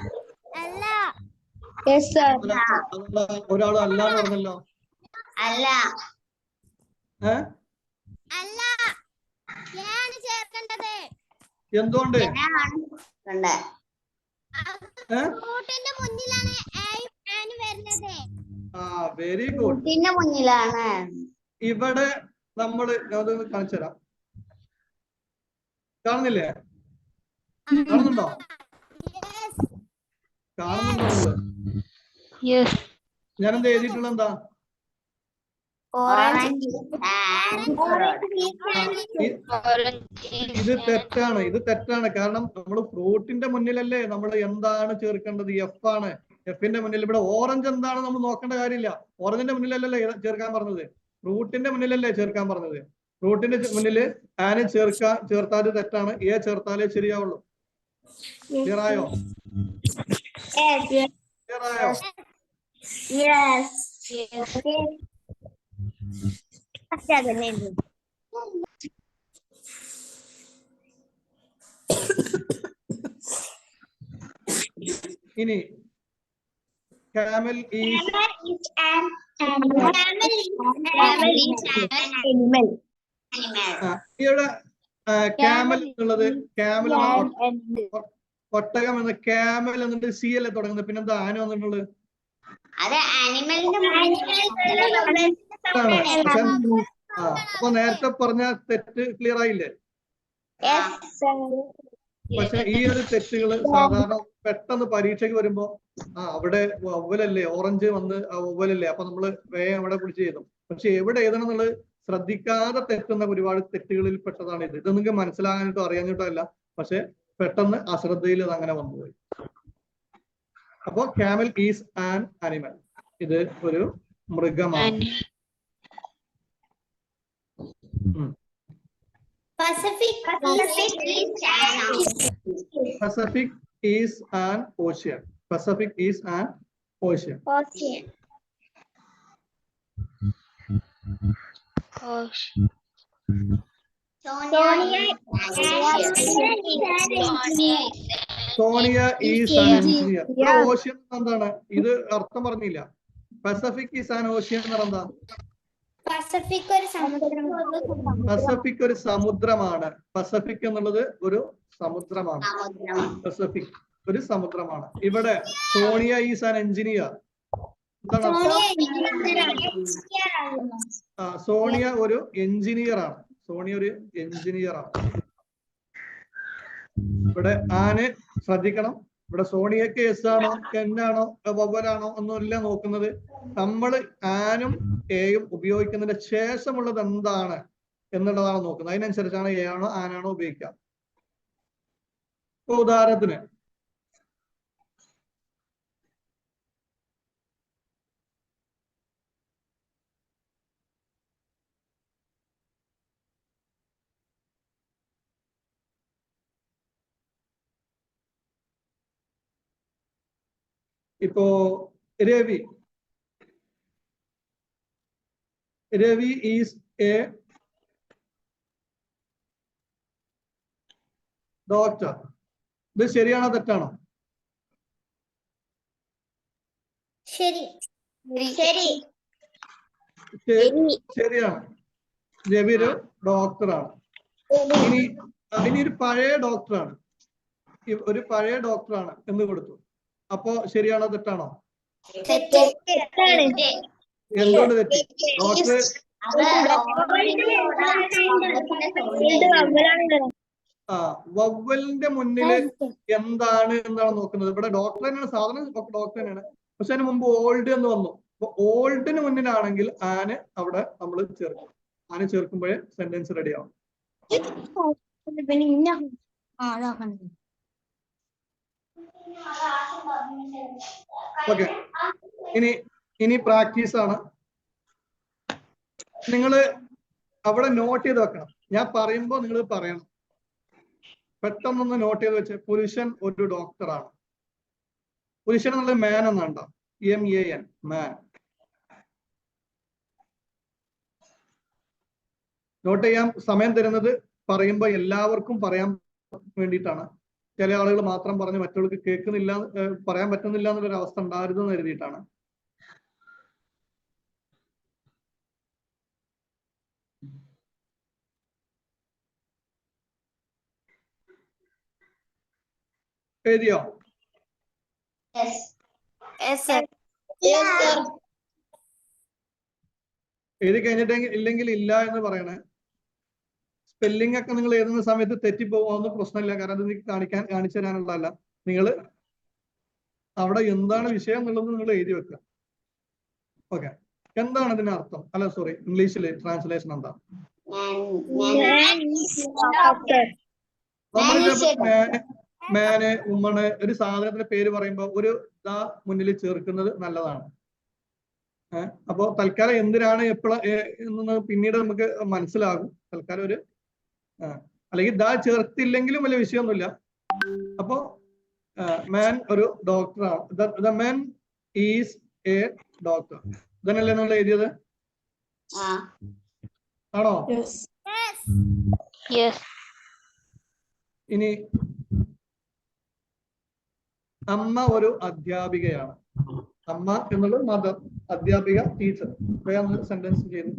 Yes, sir. ഒരാൾ അല്ലാന്ന് പറഞ്ഞല്ലോ. എന്തുകൊണ്ട്? Very good. മുന്നിലാണ്. ഇവിടെ നമ്മള് അതൊന്ന് കാണിച്ചു തരാം. കാണുന്നില്ലേ? കാണുന്നുണ്ടോ? കാണുന്നുണ്ടോ? ഞാനെന്താ എഴുതിയിട്ടുള്ള എന്താ? ഇത് തെറ്റാണ്. ഇത് തെറ്റാണ്. കാരണം നമ്മൾ ഫ്രൂട്ടിന്റെ മുന്നിലല്ലേ നമ്മൾ എന്താണ് ചേർക്കേണ്ടത്? എഫ് ആണ്. എഫിന്റെ മുന്നിൽ ഇവിടെ ഓറഞ്ച് എന്താണ് നമ്മൾ നോക്കേണ്ട കാര്യമില്ല. ഓറഞ്ചിന്റെ മുന്നിലല്ലേ ചേർക്കാൻ പറഞ്ഞത്? ഫ്രൂട്ടിന്റെ മുന്നിലല്ലേ ചേർക്കാൻ പറഞ്ഞത്? ഫ്രൂട്ടിന്റെ മുന്നില് ആന് ചേർത്താല് തെറ്റാണ്. എ ചേർത്താലേ ശരിയാവുള്ളൂ. ക്ലിയർ ആയോ? ക്ലിയർ ആയോ? ഇനി camel is ഇവിടെ camel എന്നുള്ളത് camel ഒട്ടകം എന്ന camel എന്നിട്ട് സി അല്ലേ തുടങ്ങുന്നത്. പിന്നെന്താ ആന വന്നിട്ടുള്ളത്? അപ്പൊ നേരത്തെ പറഞ്ഞ തെറ്റ് ക്ലിയർ ആയില്ലേ? പക്ഷെ ഈ ഒരു തെറ്റുകള് സാധാരണ പെട്ടെന്ന് പരീക്ഷയ്ക്ക് വരുമ്പോ അവിടെ ഒവ്വലല്ലേ, ഓറഞ്ച് വന്ന് ഒവ്വലല്ലേ, അപ്പൊ നമ്മള് വേഗം അവിടെ പിടിച്ച് ചെയ്തു. പക്ഷെ എവിടെ എഴുതണം എന്നുള്ളത് ശ്രദ്ധിക്കാതെ തെറ്റുന്ന ഒരുപാട് തെറ്റുകളിൽ പെട്ടതാണ് ഇത്. ഇത് നിങ്ങൾക്ക് മനസ്സിലാകാനിട്ടോ അറിയാനിട്ടോ അല്ല, പക്ഷെ പെട്ടെന്ന് അശ്രദ്ധയിൽ അത് അങ്ങനെ വന്നുപോയി. അപ്പോ camel is an animal. ഇത് ഒരു മൃഗമാണ്. Pacific is an ocean. Pacific is an ocean. Sonia is an engineer. Ocean എന്താണ്? ഇത് അർത്ഥം പറഞ്ഞില്ല. പസഫിക് is an ocean എന്ന് പറഞ്ഞാ പസഫിക് ഒരു സമുദ്രമാണ്. പസഫിക് എന്നുള്ളത് ഒരു സമുദ്രമാണ്. പസഫിക് ഒരു സമുദ്രമാണ്. ഇവിടെ Sonia is an engineer. Sonia ഒരു എഞ്ചിനീയർ ആണ്. സോണിയ ഒരു എഞ്ചിനീയർ ആണ്. ഇവിടെ ആന് ശ്രദ്ധിക്കണം. ഇവിടെ സോണിയക്ക് എസ് ആണോ കെന്നാണോ വവ്വലാണോ ഒന്നുമില്ല നോക്കുന്നത്. നമ്മൾ ആനും എയും ഉപയോഗിക്കുന്നതിന്റെ ശേഷമുള്ളത് എന്താണ് എന്നുള്ളതാണ് നോക്കുന്നത്. അതിനനുസരിച്ചാണ് എ ആണോ ആനാണോ ഉപയോഗിക്കുക. ഇപ്പൊ ഉദാഹരണത്തിന് ഇപ്പോ രവി ഈസ് എ ഡോക്ടർ. ഇത് ശരിയാണോ തെറ്റാണോ? ശരിയാണ്. രവി ഒരു ഡോക്ടറാണ്. ഇനി ഒരു പഴയ ഡോക്ടറാണ്. ഒരു പഴയ ഡോക്ടറാണ് എന്ന് കൊടുത്തു. അപ്പോ ശരിയാണോ തെറ്റാണോ? എന്തുകൊണ്ട് തെറ്റി? ഡോക്ടർ വവ്വലിന്റെ മുന്നില് എന്താണ് നോക്കുന്നത്. ഇവിടെ ഡോക്ടർ തന്നെയാണ്, സാധനം ഡോക്ടർ തന്നെയാണ്. പക്ഷെ അതിന് മുമ്പ് ഓൾഡ് എന്ന് വന്നു. അപ്പൊ ഓൾഡിന് മുന്നിലാണെങ്കിൽ ആന് അവിടെ നമ്മൾ ചേർക്കും. ആന് ചേർക്കുമ്പോഴേ സെന്റൻസ് റെഡി ആവും. ഓക്കെ, ഇനി പ്രാക്ടീസ് ആണ്. നിങ്ങൾ അവിടെ നോട്ട് ചെയ്ത് വെക്കണം. ഞാൻ പറയുമ്പോൾ നിങ്ങൾ പറയണം. പെട്ടെന്നൊന്ന് നോട്ട് ചെയ്ത് വെച്ച്. പുരുഷൻ ഒരു ഡോക്ടറാണ്. പുരുഷൻ എന്നുള്ളത് മാൻ എന്നാണ്ടോ? MAN, man. നോട്ട് ചെയ്യാൻ സമയം തരുന്നത് പറയുമ്പോൾ എല്ലാവർക്കും പറയാൻ വേണ്ടിയിട്ടാണ്. ചില ആളുകൾ മാത്രം പറഞ്ഞ് മറ്റുള്ളവർക്ക് കേൾക്കുന്നില്ല, പറയാൻ പറ്റുന്നില്ല എന്നുള്ളൊരു അവസ്ഥ ഉണ്ടാകരുതെന്ന് കരുതിയിട്ടാണ്. എഴുതിയോ? എഴുതി കഴിഞ്ഞിട്ടെങ്കിൽ ഇല്ലെങ്കിൽ ഇല്ല എന്ന് പറയണേ. സ്പെല്ലിംഗ് ഒക്കെ നിങ്ങൾ എഴുതുന്ന സമയത്ത് തെറ്റിപ്പോകുന്ന പ്രശ്നമില്ല, കാരണം അത് നിങ്ങൾക്ക് കാണിച്ചു തരാനുള്ളതല്ല. നിങ്ങൾ അവിടെ എന്താണ് വിഷയം എന്നുള്ളത് നിങ്ങൾ എഴുതി വെക്കുക. ഓക്കെ, എന്താണ് ഇതിന്റെ അർത്ഥം? അല്ല സോറി, ഇംഗ്ലീഷില് ട്രാൻസ്ലേഷൻ എന്താ? മാന്, ഉമ്മണ്, ഒരു സാധനത്തിന്റെ പേര് പറയുമ്പോൾ ഒരു ദാ മുന്നിൽ ചേർക്കുന്നത് നല്ലതാണ്. അപ്പോ തൽക്കാലം എന്തിനാണ് എപ്പോഴാണ് പിന്നീട് നമുക്ക് മനസ്സിലാകും. തൽക്കാലം ഒരു അല്ലെങ്കിൽ ദാ ചേർത്തില്ലെങ്കിലും വലിയ വിഷയമൊന്നുമില്ല. അപ്പോ മാൻ ഒരു ഡോക്ടറാണ്. The man is a doctor. ഇതന്നല്ലേ നമ്മൾ എഴുതിയത്? ആണോ? ഇനി അമ്മ ഒരു അധ്യാപികയാണ്. അമ്മ എന്നുള്ളത് മദർ, അധ്യാപിക ടീച്ചർ. വേറെ സെന്റൻസ് ചെയ്തു.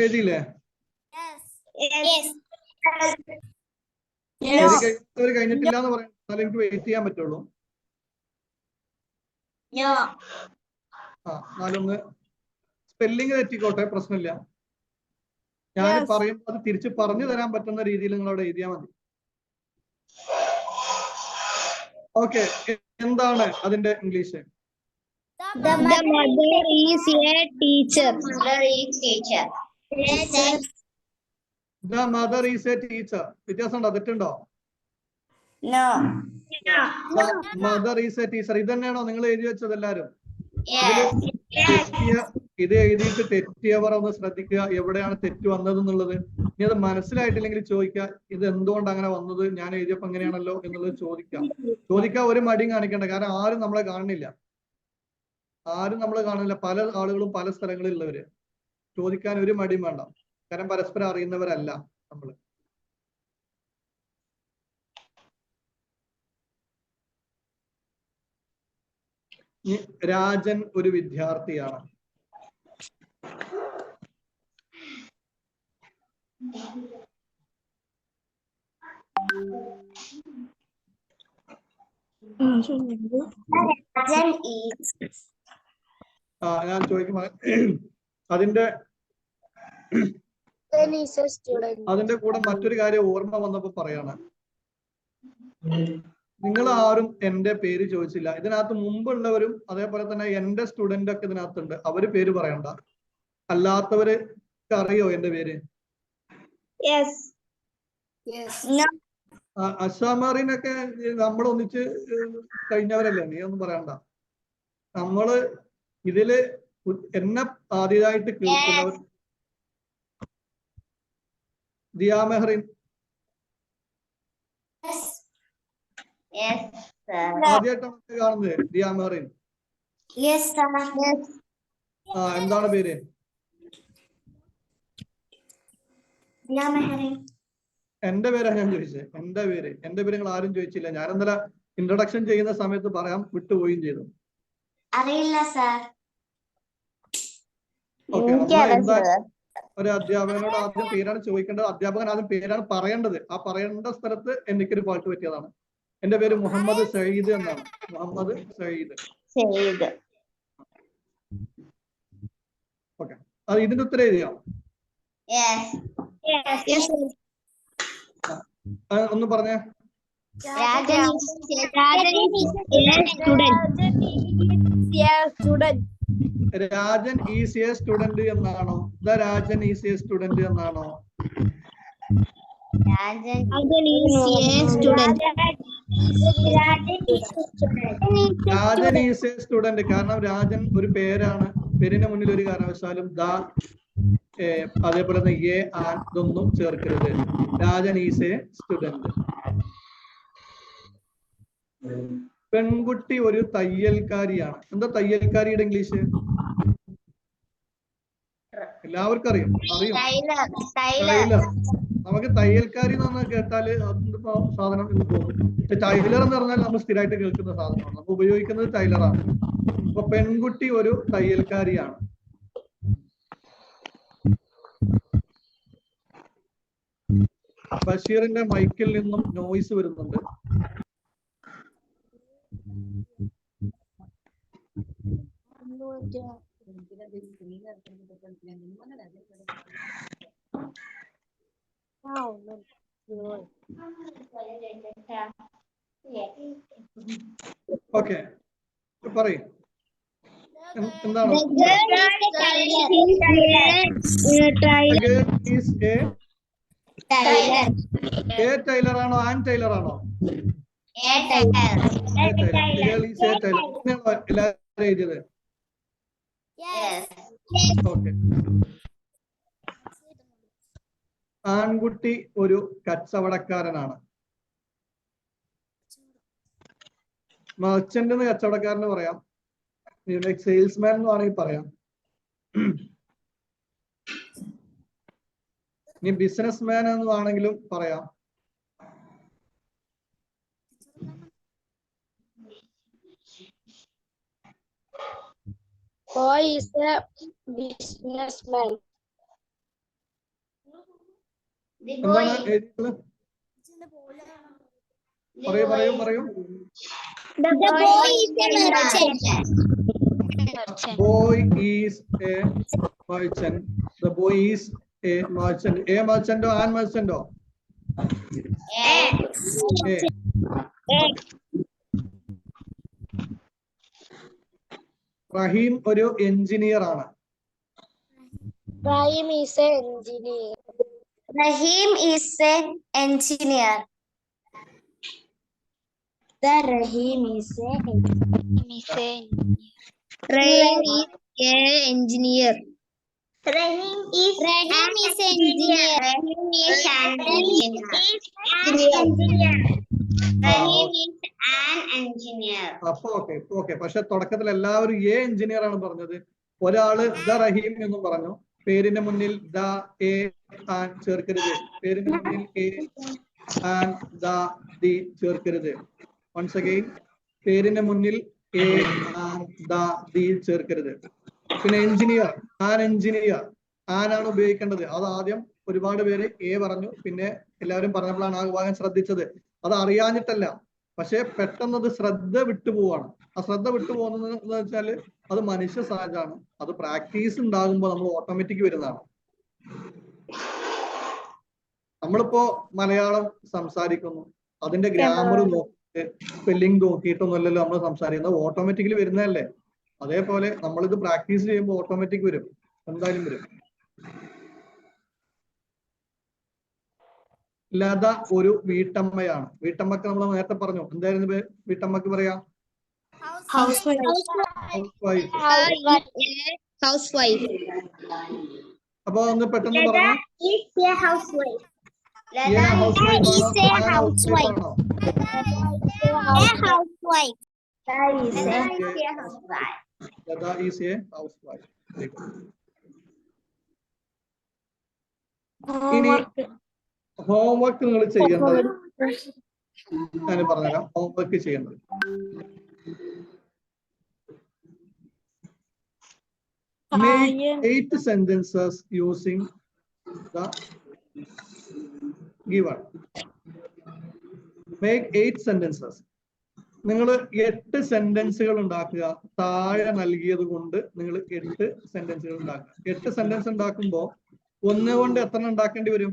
എഴുതിയില്ലേ? കഴിഞ്ഞിട്ടില്ല എന്ന് പറയാൻ എനിക്ക് വെയിറ്റ് ചെയ്യാൻ പറ്റുള്ളൂ. നാലൊന്ന് സ്പെല്ലിംഗ് തെറ്റിക്കോട്ടെ, പ്രശ്നമില്ല. ഞാൻ പറയുമ്പോൾ അത് തിരിച്ച് പറഞ്ഞു തരാൻ പറ്റുന്ന രീതിയിൽ നിങ്ങൾ അവിടെ എഴുതിയാൽ മതി. ഓക്കെ, എന്താണ് അതിന്റെ English? The mother is a teacher. The mother is a teacher. വ്യത്യാസം ഉണ്ടോ? തെറ്റുണ്ടോ? Mother is a teacher. ഇത് തന്നെയാണോ നിങ്ങൾ എഴുതി വെച്ചത് എല്ലാരും? ഇത് എഴുതിയിട്ട് തെറ്റിയവർ ഒന്ന് ശ്രദ്ധിക്കുക, എവിടെയാണ് തെറ്റ് വന്നത് എന്നുള്ളത്. ഇനി അത് മനസ്സിലായിട്ടില്ലെങ്കിൽ ചോദിക്കുക, ഇത് എന്തുകൊണ്ട് അങ്ങനെ വന്നത്, ഞാൻ എഴുതിയപ്പോ അങ്ങനെയാണല്ലോ എന്നുള്ളത് ചോദിക്കുക. ഒരു മടിയും കാണിക്കേണ്ട, കാരണം ആരും നമ്മളെ കാണുന്നില്ല. പല ആളുകളും പല സ്ഥലങ്ങളിലുള്ളവര്. ചോദിക്കാൻ ഒരു മടിയും വേണ്ട, കാരണം പരസ്പരം അറിയുന്നവരല്ല നമ്മള്. രാജൻ ഒരു വിദ്യാർത്ഥിയാണ്. ഞാൻ ചോദിക്കുമ്പോ അതിന്റെ കൂടെ മറ്റൊരു കാര്യം ഓർമ്മ വന്നപ്പോ പറയാണ്. നിങ്ങൾ ആരും എന്റെ പേര് ചോദിച്ചില്ല. ഇതിനകത്ത് മുമ്പുള്ളവരും അതേപോലെ തന്നെ എന്റെ സ്റ്റുഡന്റ് ഒക്കെ ഇതിനകത്തുണ്ട്. അവര് പേര് പറയണ്ട. അല്ലാത്തവര് അറിയോ എന്റെ പേര്? അഷാമാറിനൊക്കെ നമ്മൾ ഒന്നിച്ച് കഴിഞ്ഞവരല്ലേ, നീ ഒന്നും പറയണ്ട. നമ്മള് ഇതില് എന്നെ ആദ്യമായിട്ട് കേൾക്കുന്നവർ ദിയാ മെഹറിൻ ആദ്യമായിട്ടാണ് കാണുന്നത്. ദിയാ മെഹറിൻ, എന്താണ് പേര്? എന്റെ പേരാ ഞാൻ ചോദിച്ചത്. എന്റെ പേര് നിങ്ങൾ ആരും ചോദിച്ചില്ല. ഞാൻ ഇന്നലെ ഇൻട്രൊഡക്ഷൻ ചെയ്യുന്ന സമയത്ത് പറയാൻ വിട്ടുപോയും ചെയ്തു. അറിയില്ല സാർ. ഒരു അധ്യാപകനോട് ആദ്യം പേരാണ് ചോദിക്കേണ്ടത്. അധ്യാപകൻ ആദ്യം പേരാണ് പറയേണ്ടത്. ആ പറയേണ്ട സ്ഥലത്ത് എനിക്കൊരു പാട്ട് പറ്റിയതാണ്. എന്റെ പേര് മുഹമ്മദ് സയ്യിദ് എന്നാണ്. മുഹമ്മദ് സയ്യിദ്. ഓക്കെ, അത് ഇതിന്റെ ഉത്തരം എഴുതിയോ? ഒന്ന് പറഞ്ഞേ. രാജൻ ഈസ് എ സ്റ്റുഡന്റ് എന്നാണോ? The Rajan is a student എന്നാണോ? Rajan is a student. Rajan is a student. കാരണം രാജൻ ഒരു പേരാണ്, പേരിന്റെ മുന്നിൽ ഒരു കാരണവശാലും ദ അതേപോലെ തന്നെ എ ആൻ ഇതൊന്നും ചേർക്കരുത്. Rajan is a student. പെൺകുട്ടി ഒരു തയ്യൽക്കാരിയാണ്. എന്താ തയ്യൽക്കാരിയുടെ ഇംഗ്ലീഷ്? എല്ലാവർക്കും അറിയും. ടൈലർ. നമുക്ക് തയ്യൽക്കാരി എന്ന് കേട്ടാല് അതിപ്പോ സാധനം എന്ന് തോന്നും. പക്ഷെ ടൈലർ എന്ന് പറഞ്ഞാൽ നമ്മൾ സ്ഥിരമായിട്ട് കേൾക്കുന്ന സാധനമാണ്, നമ്മൾ ഉപയോഗിക്കുന്നത് ടൈലറാണ്. അപ്പൊ പെൺകുട്ടി ഒരു തയ്യൽക്കാരിയാണ്. ബഷീറിന്റെ മൈക്കിൽ നിന്നും നോയിസ് വരുന്നുണ്ട്. ഓക്കെ, പറയും എന്താണ്? ടൈലർ ആണോ ആൻ ടൈലർ ആണോ? എല്ലാവരും എഴുതിയത്? ഓക്കെ. ആൺകുട്ടി ഒരു കച്ചവടക്കാരനാണ്. മർച്ചന്റ് എന്ന് കച്ചവടക്കാരന് പറയാം, സെയിൽസ്മാൻ എന്ന് വേണമെങ്കിൽ പറയാം. ഇനി ബിസിനസ് മാൻ എന്ന് വേണമെങ്കിലും പറയാം. Boy is a businessman. എന്താണ് എഴുതിയത്? പറയൂ. The boy is a merchant. Boy is a merchant. The boy is a merchant. A merchant or an merchant or? റഹീം ഒരു എഞ്ചിനീയർ ആണ്. Rahim is an engineer. Rahim is an engineer. The Rahim is an engineer. Rahim is an engineer. Rahim is an engineer. Rahim is an engineer. അപ്പൊ okay. പക്ഷെ തുടക്കത്തിൽ എല്ലാവരും A engineer ആണ് പറഞ്ഞത്. ഒരാള് the റഹീം എന്നും പറഞ്ഞു. പേരിന്റെ മുന്നിൽ ദ എ ആൻ ചേർക്കരുത്. പേരിന്റെ മുന്നിൽ എ ആൻ ദ ദി ചേർക്കരുത്. വൺസ് അഗൈൻ, പേരിന്റെ മുന്നിൽ എ ആൻ ദ ദി ചേർക്കരുത്. പിന്നെ എഞ്ചിനീയർ, ആനാണ് ഉപയോഗിക്കേണ്ടത്. അത് ആദ്യം ഒരുപാട് പേര് എ പറഞ്ഞു, പിന്നെ എല്ലാവരും പറഞ്ഞപ്പോഴാണ് ആ ഭാഗം ശ്രദ്ധിച്ചത്. അത് അറിയാഞ്ഞിട്ടല്ല, പക്ഷെ പെട്ടെന്നത് ശ്രദ്ധ വിട്ടുപോവാണ്. ആ ശ്രദ്ധ വിട്ടുപോകുന്നത് എന്ന് വെച്ചാൽ അത് മനുഷ്യ സഹജമാണ്. അത് പ്രാക്ടീസ് ഉണ്ടാകുമ്പോൾ നമ്മൾ ഓട്ടോമാറ്റിക് വരുന്നതാണ്. നമ്മളിപ്പോ മലയാളം സംസാരിക്കുന്നു, അതിന്റെ ഗ്രാമർ നോക്കിയിട്ട് സ്പെല്ലിംഗ് നോക്കിയിട്ടൊന്നുമല്ലല്ലോ നമ്മൾ സംസാരിക്കുന്നത്, ഓട്ടോമാറ്റിക്കലി വരുന്നതല്ലേ. അതേപോലെ നമ്മളിത് പ്രാക്ടീസ് ചെയ്യുമ്പോൾ ഓട്ടോമാറ്റിക് വരും, എന്തായാലും വരും. ലത ഒരു വീട്ടമ്മയാണ്. വീട്ടമ്മക്ക് നമ്മൾ നേരത്തെ പറഞ്ഞു, എന്തായിരുന്നു വീട്ടമ്മക്ക് പറയാ? Housewife. അപ്പൊ ഒന്ന് പെട്ടെന്ന് പറഞ്ഞു. ഇനി ഹോംവർക്ക് നിങ്ങൾ ചെയ്യേണ്ടത് ഞാൻ പറഞ്ഞുതരാം. ഹോംവർക്ക് ചെയ്യേണ്ടത് make 8 sentences using the given. Make 8 sentences. നിങ്ങൾ 8 സെന്റൻസുകൾ ഉണ്ടാക്കുക. താഴെ നൽകിയത് കൊണ്ട് നിങ്ങൾ 8 സെന്റൻസുകൾ ഉണ്ടാക്കുക. 8 സെന്റൻസ് ഉണ്ടാക്കുമ്പോ ഒന്ന് കൊണ്ട് എത്ര ഉണ്ടാക്കേണ്ടി വരും?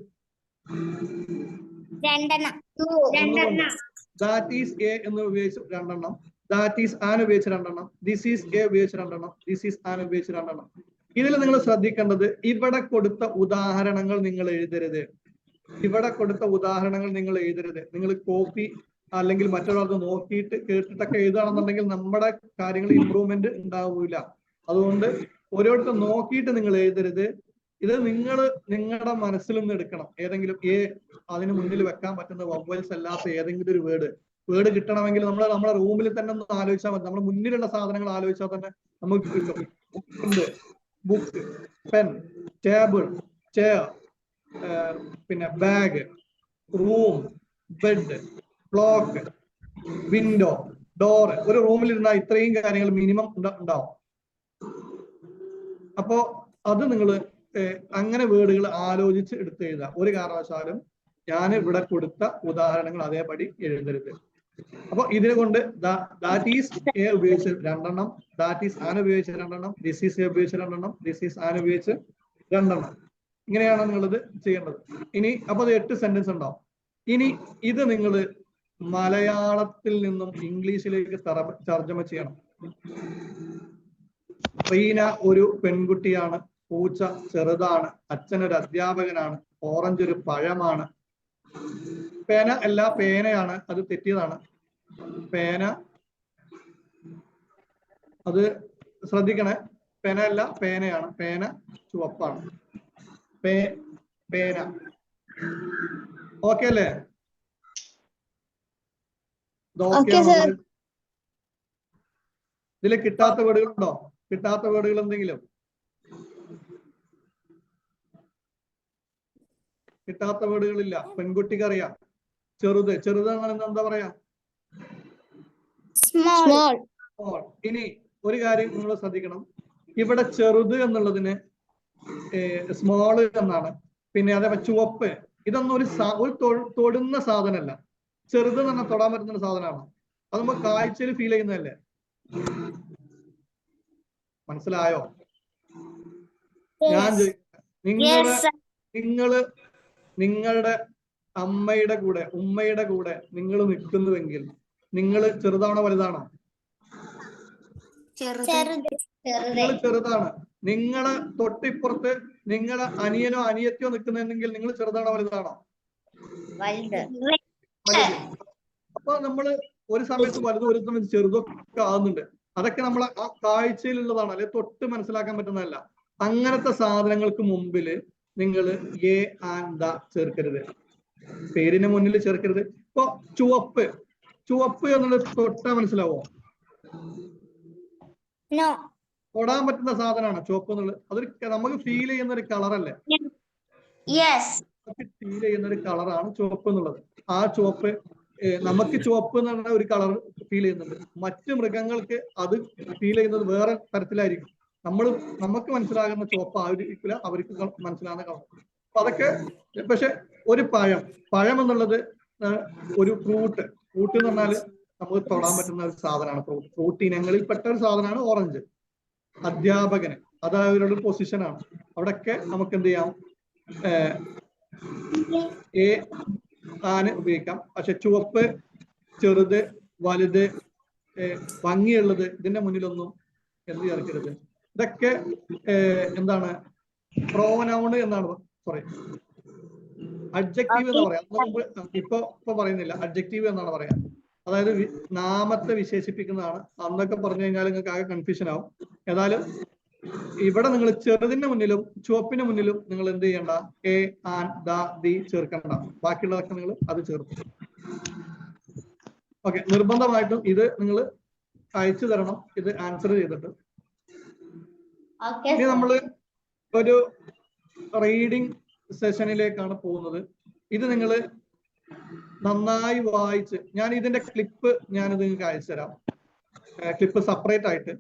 2. That is a എന്ന് ഉപയോഗിച്ച് 2 എണ്ണം. That is an ഉപയോഗിച്ച് 2 എണ്ണം. This is a ഉപയോഗിച്ച് 2 എണ്ണം. This is an ഉപയോഗിച്ച് 2 എണ്ണം. ഇതിൽ നിങ്ങൾ ശ്രദ്ധിക്കേണ്ടത്, ഇവിടെ കൊടുത്ത ഉദാഹരണങ്ങൾ നിങ്ങൾ എഴുതരുത്. ഇവിടെ കൊടുത്ത ഉദാഹരണങ്ങൾ നിങ്ങൾ എഴുതരുത്. നിങ്ങൾ കോപ്പി അല്ലെങ്കിൽ മറ്റൊരാൾക്ക് നോക്കിയിട്ട് കേട്ടിട്ടൊക്കെ എഴുതുകയാണെന്നുണ്ടെങ്കിൽ നമ്മുടെ കാര്യങ്ങൾ ഇമ്പ്രൂവ്മെന്റ് ഉണ്ടാവില്ല. അതുകൊണ്ട് ഓരോരുത്തർ നോക്കിയിട്ട് നിങ്ങൾ എഴുതരുത്. ഇത് നിങ്ങൾ നിങ്ങളുടെ മനസ്സിൽ നിന്ന് എടുക്കണം. ഏതെങ്കിലും അതിന് മുന്നിൽ വെക്കാൻ പറ്റുന്ന വവ്വൽസ് അല്ലാത്ത ഏതെങ്കിലും ഒരു വേർഡ് കിട്ടണമെങ്കിൽ നമ്മുടെ റൂമിൽ തന്നെ ഒന്ന് ആലോചിച്ചാൽ മതി. നമ്മുടെ മുന്നിലുള്ള സാധനങ്ങൾ ആലോചിച്ചാൽ തന്നെ നമുക്ക് കിട്ടും. ബുക്ക്, പെൻ, ടേബിൾ, ചെയർ, പിന്നെ bag, room, bed, clock, window, door. ഒരു റൂമിൽ ഇരുന്നാൽ ഇത്രയും കാര്യങ്ങൾ മിനിമം ഉണ്ടാവും. അപ്പോ അത് നിങ്ങൾ അങ്ങനെ വേർഡുകൾ ആലോചിച്ച് എടുത്ത് എഴുതുക. ഒരു കാരണവശാലും ഞാൻ ഇവിടെ കൊടുത്ത ഉദാഹരണങ്ങൾ അതേപടി എഴുതരുത്. അപ്പൊ ഇതിനെ കൊണ്ട് ദാറ്റ് ഈസ് എ ഉപയോഗിച്ച് 2 എണ്ണം, ദാറ്റ് ഈസ് ആൻ ഉപയോഗിച്ച് 2 എണ്ണം, ദിസ് ഈസ് എ ഉപയോഗിച്ച് 2 എണ്ണം, ദിസ് ഈസ് ആൻ ഉപയോഗിച്ച് 2 എണ്ണം. ഇങ്ങനെയാണ് നിങ്ങളിത് ചെയ്യേണ്ടത്. ഇനി അപ്പൊ അത് 8 സെന്റൻസ് ഉണ്ടാവും. ഇനി ഇത് നിങ്ങൾ മലയാളത്തിൽ നിന്നും ഇംഗ്ലീഷിലേക്ക് തർജ്ജമ ചെയ്യണം. റീന ഒരു പെൺകുട്ടിയാണ്, പൂച്ച ചെറുതാണ്, അച്ഛനൊരു അധ്യാപകനാണ്, ഓറഞ്ച് ഒരു പഴമാണ്. പേന അല്ല പേനയാണ്, അത് തെറ്റിയതാണ്. പേന അത് ശ്രദ്ധിക്കണേ. പേന അല്ല പേനയാണ്, പേന ചുവപ്പാണ്. പേന ഓക്കെ അല്ലേ? ഇതില് കിട്ടാത്ത വേർഡുകളുണ്ടോ? കിട്ടാത്ത വേർഡുകൾ എന്തെങ്കിലും കിട്ടാത്ത വേർഡുകളില്ല. പെൺകുട്ടിക്ക് അറിയാം. ചെറുത് എന്താ പറയാ? സ്മോൾ. ഇനി ഒരു കാര്യം നിങ്ങൾ ശ്രദ്ധിക്കണം. ഇവിടെ ചെറുത് എന്നുള്ളതിന് സ്മോള് എന്നാണ്. പിന്നെ അതേപോലെ ചുവപ്പ്, ഇതൊന്നും ഒരു തൊടുന്ന സാധനമല്ല. ചെറുത് എന്ന് പറഞ്ഞാൽ തൊടാൻ പറ്റുന്ന സാധനമാണ്. അത് നമ്മൾ കാഴ്ചയിൽ ഫീൽ ചെയ്യുന്നതല്ലേ? മനസ്സിലായോ? ഞാൻ നിങ്ങളുടെ അമ്മയുടെ കൂടെ ഉമ്മയുടെ കൂടെ നിങ്ങൾ നിൽക്കുന്നുവെങ്കിൽ നിങ്ങൾ ചെറുതാണോ വലുതാണോ? നിങ്ങൾ ചെറുതാണ്. നിങ്ങളെ തൊട്ടിപ്പുറത്ത് നിങ്ങളുടെ അനിയനോ അനിയത്തിയോ നിൽക്കുന്നെങ്കിൽ നിങ്ങൾ ചെറുതാണോ വലുതാണോ? അപ്പൊ നമ്മള് ഒരു സമയത്ത് വലുതും ഒരു സമയത്ത് ചെറുതൊക്കെ ആകുന്നുണ്ട്. അതൊക്കെ നമ്മൾ ആ കാഴ്ചയിലുള്ളതാണ്, അല്ലെ തൊട്ട് മനസ്സിലാക്കാൻ പറ്റുന്നതല്ല. അങ്ങനത്തെ സാധനങ്ങൾക്ക് മുമ്പിൽ നിങ്ങൾ എ ആൻഡ് ദ ചേർക്കരുത്. പേരിന് മുന്നിൽ ചേർക്കരുത്. ഇപ്പൊ ചുവപ്പ് എന്നുള്ളത് തൊട്ടാ മനസ്സിലാവോ? തൊടാൻ പറ്റുന്ന സാധനമാണ് ചുവപ്പ് എന്നുള്ളത്. അതൊരു നമുക്ക് ഫീൽ ചെയ്യുന്ന ഒരു കളറല്ലേ? ഫീൽ ചെയ്യുന്ന ഒരു കളറാണ് ചുവപ്പ് എന്നുള്ളത്. ആ ചുവപ്പ് നമുക്ക് ചുവപ്പ് എന്ന് പറഞ്ഞ ഒരു കളർ ഫീൽ ചെയ്യുന്നുണ്ട്. മറ്റു മൃഗങ്ങൾക്ക് അത് ഫീൽ ചെയ്യുന്നത് വേറെ തരത്തിലായിരിക്കും. നമുക്ക് മനസ്സിലാകുന്ന ചുവപ്പ് ആയിരിക്കില്ല അവർക്ക് മനസ്സിലാകുന്ന കളർ. അപ്പൊ അതൊക്കെ. പക്ഷെ ഒരു പഴം എന്നുള്ളത് ഒരു ഫ്രൂട്ട് എന്ന് പറഞ്ഞാല് നമുക്ക് തൊടാൻ പറ്റുന്ന ഒരു സാധനമാണ്. ഫ്രൂട്ട് ഇനങ്ങളിൽപ്പെട്ട ഒരു സാധനമാണ് ഓറഞ്ച്. അധ്യാപകന് അത് അവരുടെ പൊസിഷനാണ്. അവിടെയൊക്കെ നമുക്ക് എന്ത് ചെയ്യാം? ആന് ഉപയോഗിക്കാം. പക്ഷെ ചുവപ്പ്, ചെറുത്, വലുത്, ഭംഗിയുള്ളത്, ഇതിന്റെ മുന്നിലൊന്നും എന്ത് ചേർക്കരുത്. ഇതൊക്കെ എന്താണ്? പ്രോനൗണ് എന്നാണ് അഡ്ജക്റ്റീവ് എന്ന് പറയാം. ഇപ്പൊ പറയുന്നില്ല, അഡ്ജക്റ്റീവ് എന്നാണ് പറയാ. അതായത് നാമത്തെ വിശേഷിപ്പിക്കുന്നതാണ്. അന്നൊക്കെ പറഞ്ഞു കഴിഞ്ഞാൽ നിങ്ങൾക്ക് ആകെ കൺഫ്യൂഷൻ ആവും. ഏതായാലും ഇവിടെ നിങ്ങൾ ചെറുതിന്റെ മുന്നിലും ചുവപ്പിന് മുന്നിലും നിങ്ങൾ എന്ത് ചെയ്യണ്ട? എ ആൻ ദ ദി ചേർക്കണ്ട. ബാക്കിയുള്ളതൊക്കെ നിങ്ങൾ അത് ചേർക്കും. ഓക്കെ. നിർബന്ധമായിട്ടും ഇത് നിങ്ങൾ അയച്ചു തരണം, ഇത് ആൻസർ ചെയ്തിട്ട്. ഇനി നമ്മള് ഒരു റീഡിംഗ് സെഷനിലേക്കാണ് പോകുന്നത്. ഇത് നിങ്ങൾ നന്നായി വായിച്ച്, ഞാൻ ഇതിന്റെ ക്ലിപ്പ് ഞാനിത് നിങ്ങൾക്ക് അയച്ചു തരാം. ക്ലിപ്പ് സെപ്പറേറ്റ് ആയിട്ട്.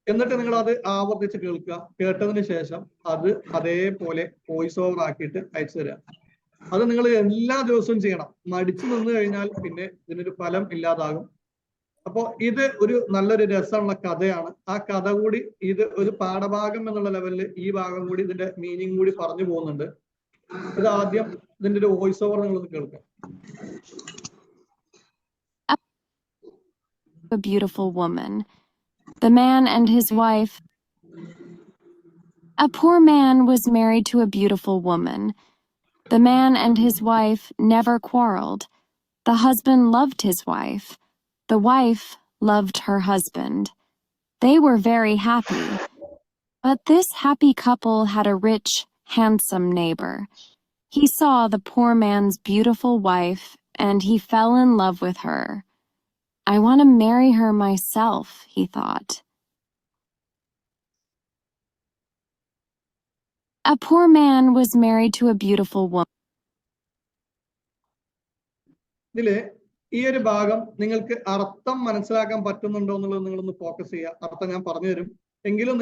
എന്നിട്ട് നിങ്ങൾ അത് ആവർത്തിച്ച് കേൾക്കുക. കേട്ടതിന് ശേഷം അത് അതേപോലെ വോയിസ് ഓവർ ആക്കിയിട്ട് അയച്ചു തരിക. അത് നിങ്ങൾ എല്ലാ ദിവസവും ചെയ്യണം. മടിച്ചു നിന്ന് കഴിഞ്ഞാൽ പിന്നെ ഇതിനൊരു ഫലം ഇല്ലാതാകും. അപ്പോൾ ഇത് ഒരു നല്ലൊരു രസമുള്ള കഥയാണ്. ആ കഥ കൂടി ഇത് ഒരു പാഠഭാഗം എന്നുള്ള ലെവലിൽ ഈ ഭാഗം കൂടി ഇതിന്റെ മീനിങ് കൂടി പറഞ്ഞു പോകുന്നുണ്ട്. ഇത് ആദ്യം ഇതിന്റെ ഒരു വോയിസ് ഓവർ നിങ്ങളൊന്ന് കേൾക്കാം. A beautiful woman. The man and his wife. A poor man was married to a beautiful woman. The man and his wife never quarreled. The husband loved his wife. The wife loved her husband. They were very happy. But this happy couple had a rich, handsome neighbor. He saw the poor man's beautiful wife, and he fell in love with her. I want to marry her myself, he thought. A poor man was married to a beautiful woman. ഇതില് ഈ ഒരു ഭാഗം നിങ്ങൾക്ക് അർത്ഥം മനസ്സിലാക്കാൻ പറ്റുന്നുണ്ടോ എന്നുള്ളത് നിങ്ങളൊന്ന് ഫോക്കസ് ചെയ്യുക. അർത്ഥം ഞാൻ പറഞ്ഞു തരും, എങ്കിലും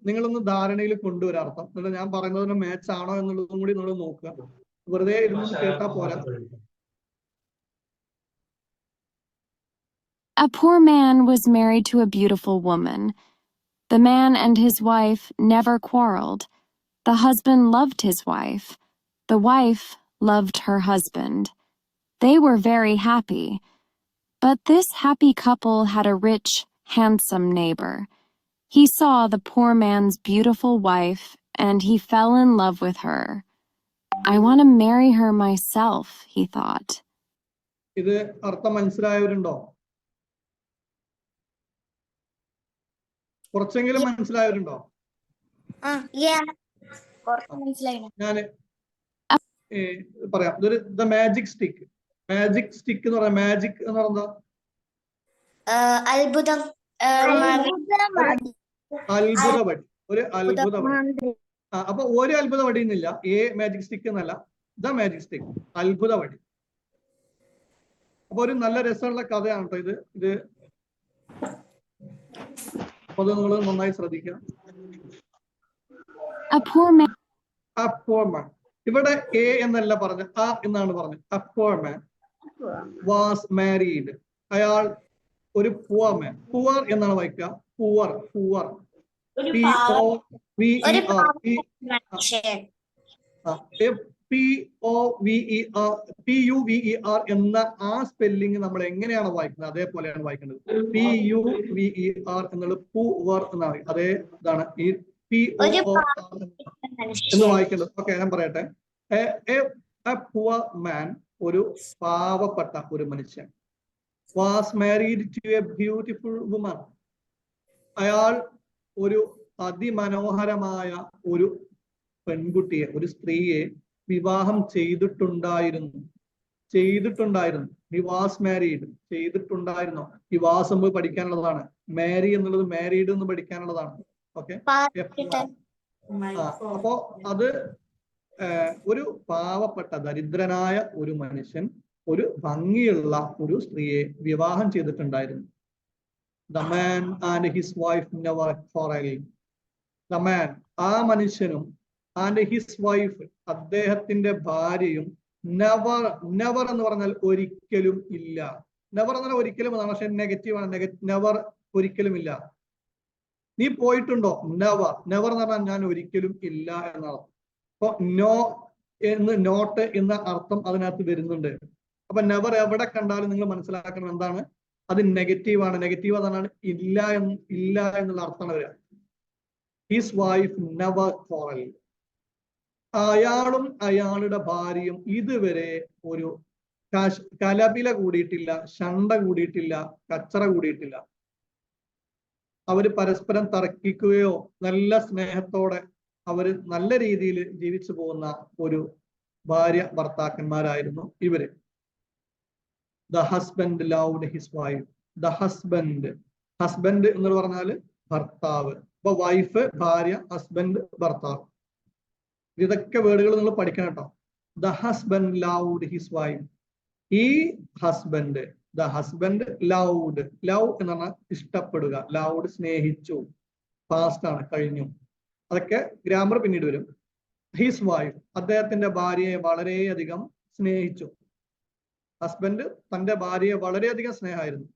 നിങ്ങളൊന്ന് ധാരണയിൽ കൊണ്ടുവരാം അർത്ഥം. എന്നിട്ട് ഞാൻ പറയുന്നതിന് മാച്ച് ആണോ എന്നുള്ളതും കൂടി നിങ്ങൾ നോക്കുക. വെറുതെ ഇരുന്ന് കേട്ടാ പോരാ. A poor man was married to a beautiful woman. The man and his wife never quarreled. The husband loved his wife. The wife loved her husband. They were very happy. But this happy couple had a rich, handsome neighbor. He saw the poor man's beautiful wife, and he fell in love with her. I want to marry her myself, he thought. ഇത് അർത്ഥം മനസ്സിലായവരുണ്ടോ? കുറച്ചെങ്കിലും മനസ്സിലായവരുണ്ടോ? ഞാന് പറയാം. ഇതൊരു the magic stick. Magic stick എന്ന് പറയാം. Magic എന്ന് പറയുന്നത് അത്ഭുതം. അത്ഭുതവടി. ഒരു അത്ഭുതവടി. അപ്പൊ ഒരു അത്ഭുതവടി എന്നില്ല, മാജിക് സ്റ്റിക്ക് എന്നല്ല, ദ മാജിക് സ്റ്റിക്ക്, അത്ഭുതവടി. അപ്പൊ ഒരു നല്ല രസമുള്ള കഥയാണ് കേട്ടോ ഇത്. അപ്പൊ അത് നിങ്ങൾ നന്നായി ശ്രദ്ധിക്കുക. A poor man. ഇവിടെ എ എന്നല്ല പറഞ്ഞ, ആ എന്നാണ് പറഞ്ഞത്. A poor man was married. അയാൾ ഒരു poor man. Poor എന്നാണ് വായിക്കുക. Poor. PUVER എന്ന ആ സ്പെല്ലിംഗ് നമ്മൾ എങ്ങനെയാണ് വായിക്കുന്നത് അതേപോലെയാണ് വായിക്കേണ്ടത്. PUVER എന്നുള്ളത് പൂവർ എന്നാണ്. അതേ ഇതാണ് ഈ POOR എന്ന് വായിക്കേണ്ടത്. ഓക്കെ, ഞാൻ പറയട്ടെ. A poor man, ഒരു പാവപ്പെട്ട ഒരു മനുഷ്യൻ, was married to a beautiful woman. അയാൾ ഒരു അതിമനോഹരമായ ഒരു പെൺകുട്ടിയെ, ഒരു സ്ത്രീയെ വിവാഹം ചെയ്തിട്ടുണ്ടായിരുന്നു. He was married. ചെയ്തിട്ടുണ്ടായിരുന്നു. ഈ വാസം പോയി പഠിക്കാനുള്ളതാണ്. മാരി എന്നുള്ളത് മാരീഡ് എന്ന് പഠിക്കാനുള്ളതാണ്. ഓക്കെ, അപ്പോ അത് ഒരു പാവപ്പെട്ട ദരിദ്രനായ ഒരു മനുഷ്യൻ ഒരു ഭംഗിയുള്ള ഒരു സ്ത്രീയെ വിവാഹം ചെയ്തിട്ടുണ്ടായിരുന്നു. The man and his wife never quarreled. The man, ആ മനുഷ്യനും, and his wife, അദ്ദേഹത്തിന്റെ ഭാര്യയും, never എന്ന് പറഞ്ഞാൽ ഒരിക്കലും ഇല്ല. നെവർ എന്നാൽ ഒരിക്കലും എന്നാണ്, പക്ഷെ നെഗറ്റീവ് ആണ്. നെവർ ഒരിക്കലും ഇല്ല. നീ പോയിട്ടുണ്ടോ? നെവർ എന്ന് പറഞ്ഞാൽ ഞാൻ ഒരിക്കലും ഇല്ല എന്നാണ്. അപ്പൊ നോട്ട് എന്ന അർത്ഥം അതിനകത്ത് വരുന്നുണ്ട്. അപ്പൊ നെവർ എവിടെ കണ്ടാലും നിങ്ങൾ മനസ്സിലാക്കണം എന്താണ്, അത് നെഗറ്റീവ് ആണ്. നെഗറ്റീവ് അതാണ് ഇല്ല എന്നുള്ള അർത്ഥമാണ് വരിക. His wife never quarreled. അയാളും അയാളുടെ ഭാര്യയും ഇതുവരെ ഒരു കലപില കൂടിയിട്ടില്ല, ശണ്ട കൂടിയിട്ടില്ല, കച്ചറ കൂടിയിട്ടില്ല. അവര് പരസ്പരം തർക്കിക്കുകയോ നല്ല സ്നേഹത്തോടെ അവര് നല്ല രീതിയിൽ ജീവിച്ചു പോകുന്ന ഒരു ഭാര്യ ഭർത്താക്കന്മാരായിരുന്നു ഇവര്. The husband loved his wife. The husband എന്ന് പറഞ്ഞാല് ഭർത്താവ്. അപ്പൊ വൈഫ് ഭാര്യ, ഹസ്ബൻഡ് ഭർത്താവ്. ഇതൊക്കെ വേർഡുകൾ നിങ്ങൾ പഠിക്കണം കേട്ടോ. The husband loved his wife. ഈ husband, the husband loved, love എന്ന് പറഞ്ഞാൽ ഇഷ്ടപ്പെടുക, loved സ്നേഹിച്ചു, പാസ്റ്റ് ആണ്, കഴിഞ്ഞു. അതൊക്കെ ഗ്രാമർ പിന്നീട് വരും. ഹിസ് വൈഫ്, അദ്ദേഹത്തിന്റെ ഭാര്യയെ വളരെയധികം സ്നേഹിച്ചു. ഹസ്ബൻഡ് തന്റെ ഭാര്യയെ വളരെയധികം സ്നേഹമായിരുന്നു.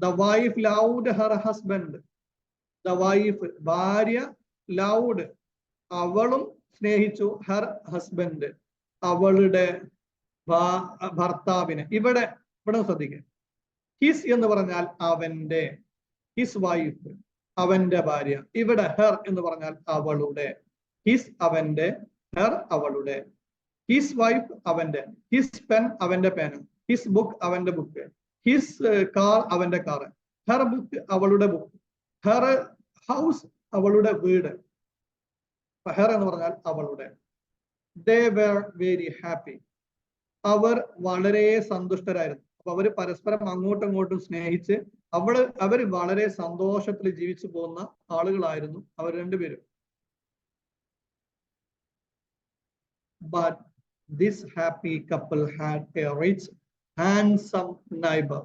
The wife loved her husband. The wife, ഭാര്യ, loved, അവളും സ്നേഹിച്ചു, her husband, അവളുടെ ഭർത്താവിനെ. ഇവിടെ ശ്രദ്ധിക്കുക. ഹിസ് എന്ന് പറഞ്ഞാൽ അവന്റെ, ഹിസ് വൈഫ് അവന്റെ ഭാര്യ. ഇവിടെ ഹെർ എന്ന് പറഞ്ഞാൽ അവളുടെ. ഹിസ് അവന്റെ, ഹെർ അവളുടെ. ഹിസ് വൈഫ് അവന്റെ, ഹിസ് പെൻ അവന്റെ പേന, ഹിസ് ബുക്ക് അവന്റെ ബുക്ക്, ഹിസ് കാർ അവന്റെ കാർ, ഹെർ ബുക്ക് അവളുടെ ബുക്ക്, ഹെർ ഹൗസ് അവളുടെ വീട്. ഹെർ എന്ന് പറഞ്ഞാൽ അവളുടെ. They were very happy. അവർ വളരെ സന്തുഷ്ടരായിരുന്നു. അപ്പൊ അവര് പരസ്പരം അങ്ങോട്ടും ഇങ്ങോട്ടും സ്നേഹിച്ച് അവർ വളരെ സന്തോഷത്തിൽ ജീവിച്ചു പോകുന്ന ആളുകളായിരുന്നു അവർ രണ്ടുപേരും. But this happy couple had a rich, handsome neighbor.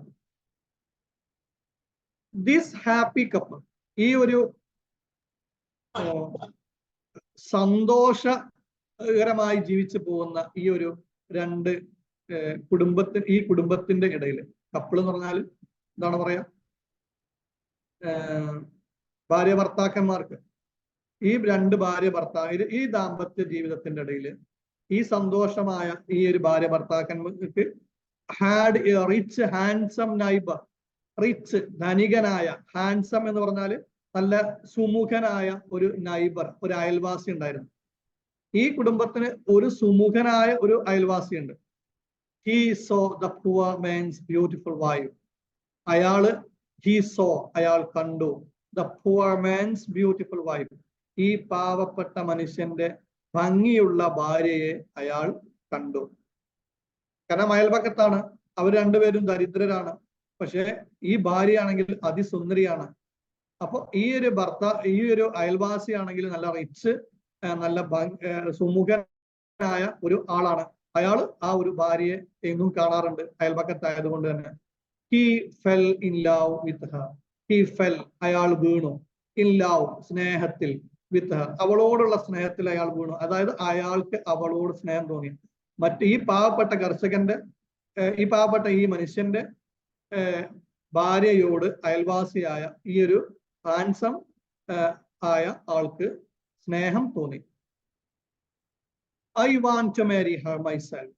This happy couple, ഈ ഒരു സന്തോഷകരമായി ജീവിച്ചു പോകുന്ന ഈ ഒരു രണ്ട് കുടുംബത്തിന്റെ ഇടയിൽ, കപ്പിൾ എന്ന് പറഞ്ഞാൽ എന്താണ് പറയാ, ഭാര്യ ഭർത്താക്കന്മാർക്ക്, ഈ രണ്ട് ഭാര്യ ഭർത്താവ് ഈ ദാമ്പത്യ ജീവിതത്തിന്റെ ഇടയിൽ ഈ സന്തോഷമായ ഈ ഒരു ഭാര്യ ഭർത്താക്കന്മാർക്ക് had a rich handsome neighbour. Rich ധനികനായ, ഹാൻസം എന്ന് പറഞ്ഞാൽ നല്ല സുമുഖനായ ഒരു നൈബർ, ഒരു അയൽവാസി ഉണ്ടായിരുന്നു. ഈ കുടുംബത്തിന് ഒരു സുമുഖനായ ഒരു അയൽവാസിയുണ്ട്. He saw the poor man's beautiful wife. അയാൾ കണ്ടു the poor man's beautiful wife. ഈ പാവപ്പെട്ട മനുഷ്യന്റെ ഭംഗിയുള്ള ഭാര്യയെ അയാൾ കണ്ടു. കാരണം അയൽപക്കത്താണ്, അവർ രണ്ടുപേരും ദരിദ്രരാണ്. പക്ഷെ ഈ ഭാര്യയാണെങ്കിൽ അതിസുന്ദരിയാണ്. അപ്പൊ ഈ ഒരു അയൽവാസിയാണെങ്കിൽ നല്ല റിച്ച്, നല്ല സുമുഖനായ ഒരു ആളാണ്. അയാൾ ആ ഒരു ഭാര്യയെ എങ്ങും കാണാറുണ്ട്, അയൽപക്കത്തായതുകൊണ്ട് തന്നെ. He fell in love with her. He fell, അയാൾ വീണു. In love, സ്നേഹത്തിൽ. With her, അവളോടുള്ള സ്നേഹത്തിൽ അയാൾ വീണു. അതായത് അയാൾക്ക് അവളോട് സ്നേഹം തോന്നി. ഈ പാവപ്പെട്ട ഈ മനുഷ്യന്റെ ഭാര്യയോട് അയൽവാസിയായ ഈ ഒരു ഹാൻസം ആയ ആൾക്ക് സ്നേഹം തോന്നി. I want to marry her myself.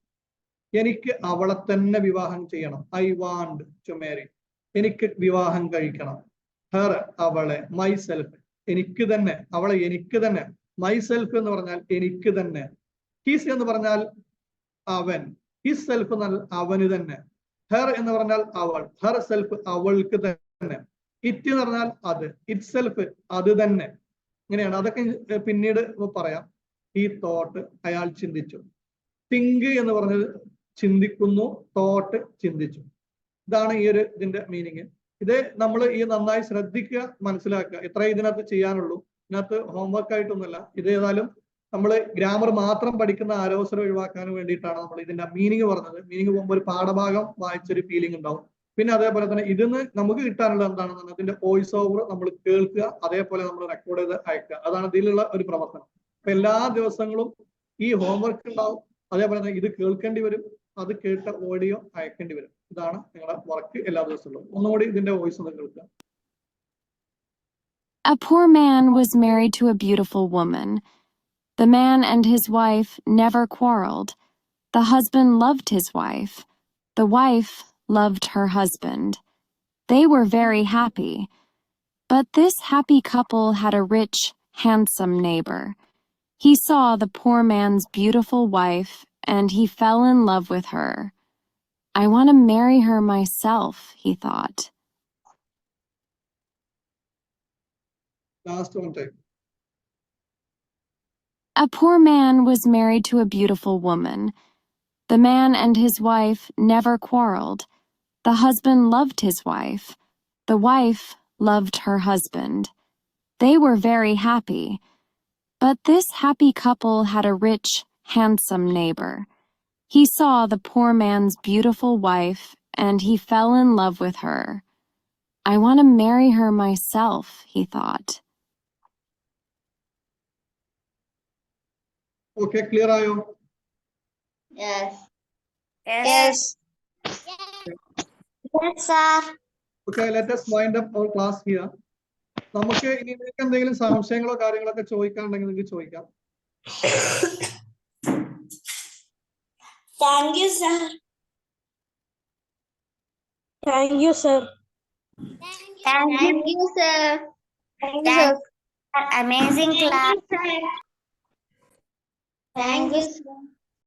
എനിക്ക് അവളെ തന്നെ വിവാഹം ചെയ്യണം. I want to marry. എനിക്ക് വിവാഹം കഴിക്കണം. Her, അവളെ. Myself, എനിക്ക് തന്നെ. അവളെ എനിക്ക് തന്നെ. Myself എന്ന് പറഞ്ഞാൽ എനിക്ക് തന്നെ. His എന്ന് പറഞ്ഞാൽ അവൻ. His self എന്നാൽ അവന് തന്നെ. Her എന്ന് പറഞ്ഞാൽ അവൾ. Her self, അവൾക്ക് തന്നെ. It എന്ന് പറഞ്ഞാൽ അത്. Itself, അത് തന്നെ. ഇങ്ങനെയാണ്. അതൊക്കെ പിന്നീട് പറയാം. He thought, അയാൾ ചിന്തിച്ചു. Think എന്ന് പറഞ്ഞത് ചിന്തിക്കുന്നു, thought ചിന്തിച്ചു. ഇതാണ് ഇതിന്റെ മീനിങ്. ഇത് നമ്മൾ നന്നായി ശ്രദ്ധിക്കുക, മനസ്സിലാക്കുക. ഇത്ര ഇതിനകത്ത് ചെയ്യാനുള്ളൂ. ഇതിനകത്ത് ഹോംവർക്ക് ആയിട്ടൊന്നുമല്ല. ഇത് ഏതായാലും നമ്മൾ ഗ്രാമർ മാത്രം പഠിക്കുന്ന ആലോചന ഒഴിവാക്കാൻ വേണ്ടിയിട്ടാണ് നമ്മൾ ഇതിന്റെ മീനിങ് പറഞ്ഞത്. മീനിങ് പോകുമ്പോൾ ഒരു പാഠഭാഗം വായിച്ചൊരു ഫീലിംഗ് ഉണ്ടാവും. പിന്നെ അതേപോലെ തന്നെ ഇതിന്ന് നമുക്ക് കിട്ടാനുള്ളത് എന്താണെന്ന് അതിന്റെ വോയിസ് ഓവർ നമ്മൾ കേൾക്കുക, അതേപോലെ നമ്മൾ റെക്കോർഡ് ചെയ്ത് അയക്കുക. അതാണ് ഇതിലുള്ള ഒരു പ്രവർത്തനം. അപ്പൊ എല്ലാ ദിവസങ്ങളും ഈ ഹോംവർക്ക് ഉണ്ടാവും. അതേപോലെ തന്നെ ഇത് കേൾക്കേണ്ടി വരും, അത് കേട്ട ഓഡിയോ അയക്കേണ്ടി വരും. ഇതാണ് നിങ്ങളുടെ വർക്ക് എല്ലാ ദിവസവും. ഒന്നുകൂടി ഇതിന്റെ വോയിസ് ഒന്ന് കേൾക്കുക. A poor man was married to a beautiful woman. The man and his wife never quarreled. The husband loved his wife. The wife loved her husband. They were very happy. But this happy couple had a rich, handsome neighbor. He saw the poor man's beautiful wife, and he fell in love with her. I want to marry her myself, he thought. Last one time. A poor man was married to a beautiful woman. The man and his wife never quarreled. The husband loved his wife. The wife loved her husband. They were very happy. But this happy couple had a rich, handsome neighbor. He saw the poor man's beautiful wife, and he fell in love with her. I want to marry her myself, he thought. Okay, clear ayo? Yes. Yes, sir. Okay, let us wind up our class here. നമുക്ക് ഇനി നിങ്ങൾക്ക് എന്തെങ്കിലും സംശയങ്ങളോ കാര്യങ്ങളൊക്കെ ചോദിക്കാനുണ്ടെങ്കിൽ നിങ്ങൾക്ക് ചോദിക്കാം. Thank you, sir. Thank you, sir. Thank you, sir. Thank you, sir. Amazing class. Thank you, sir.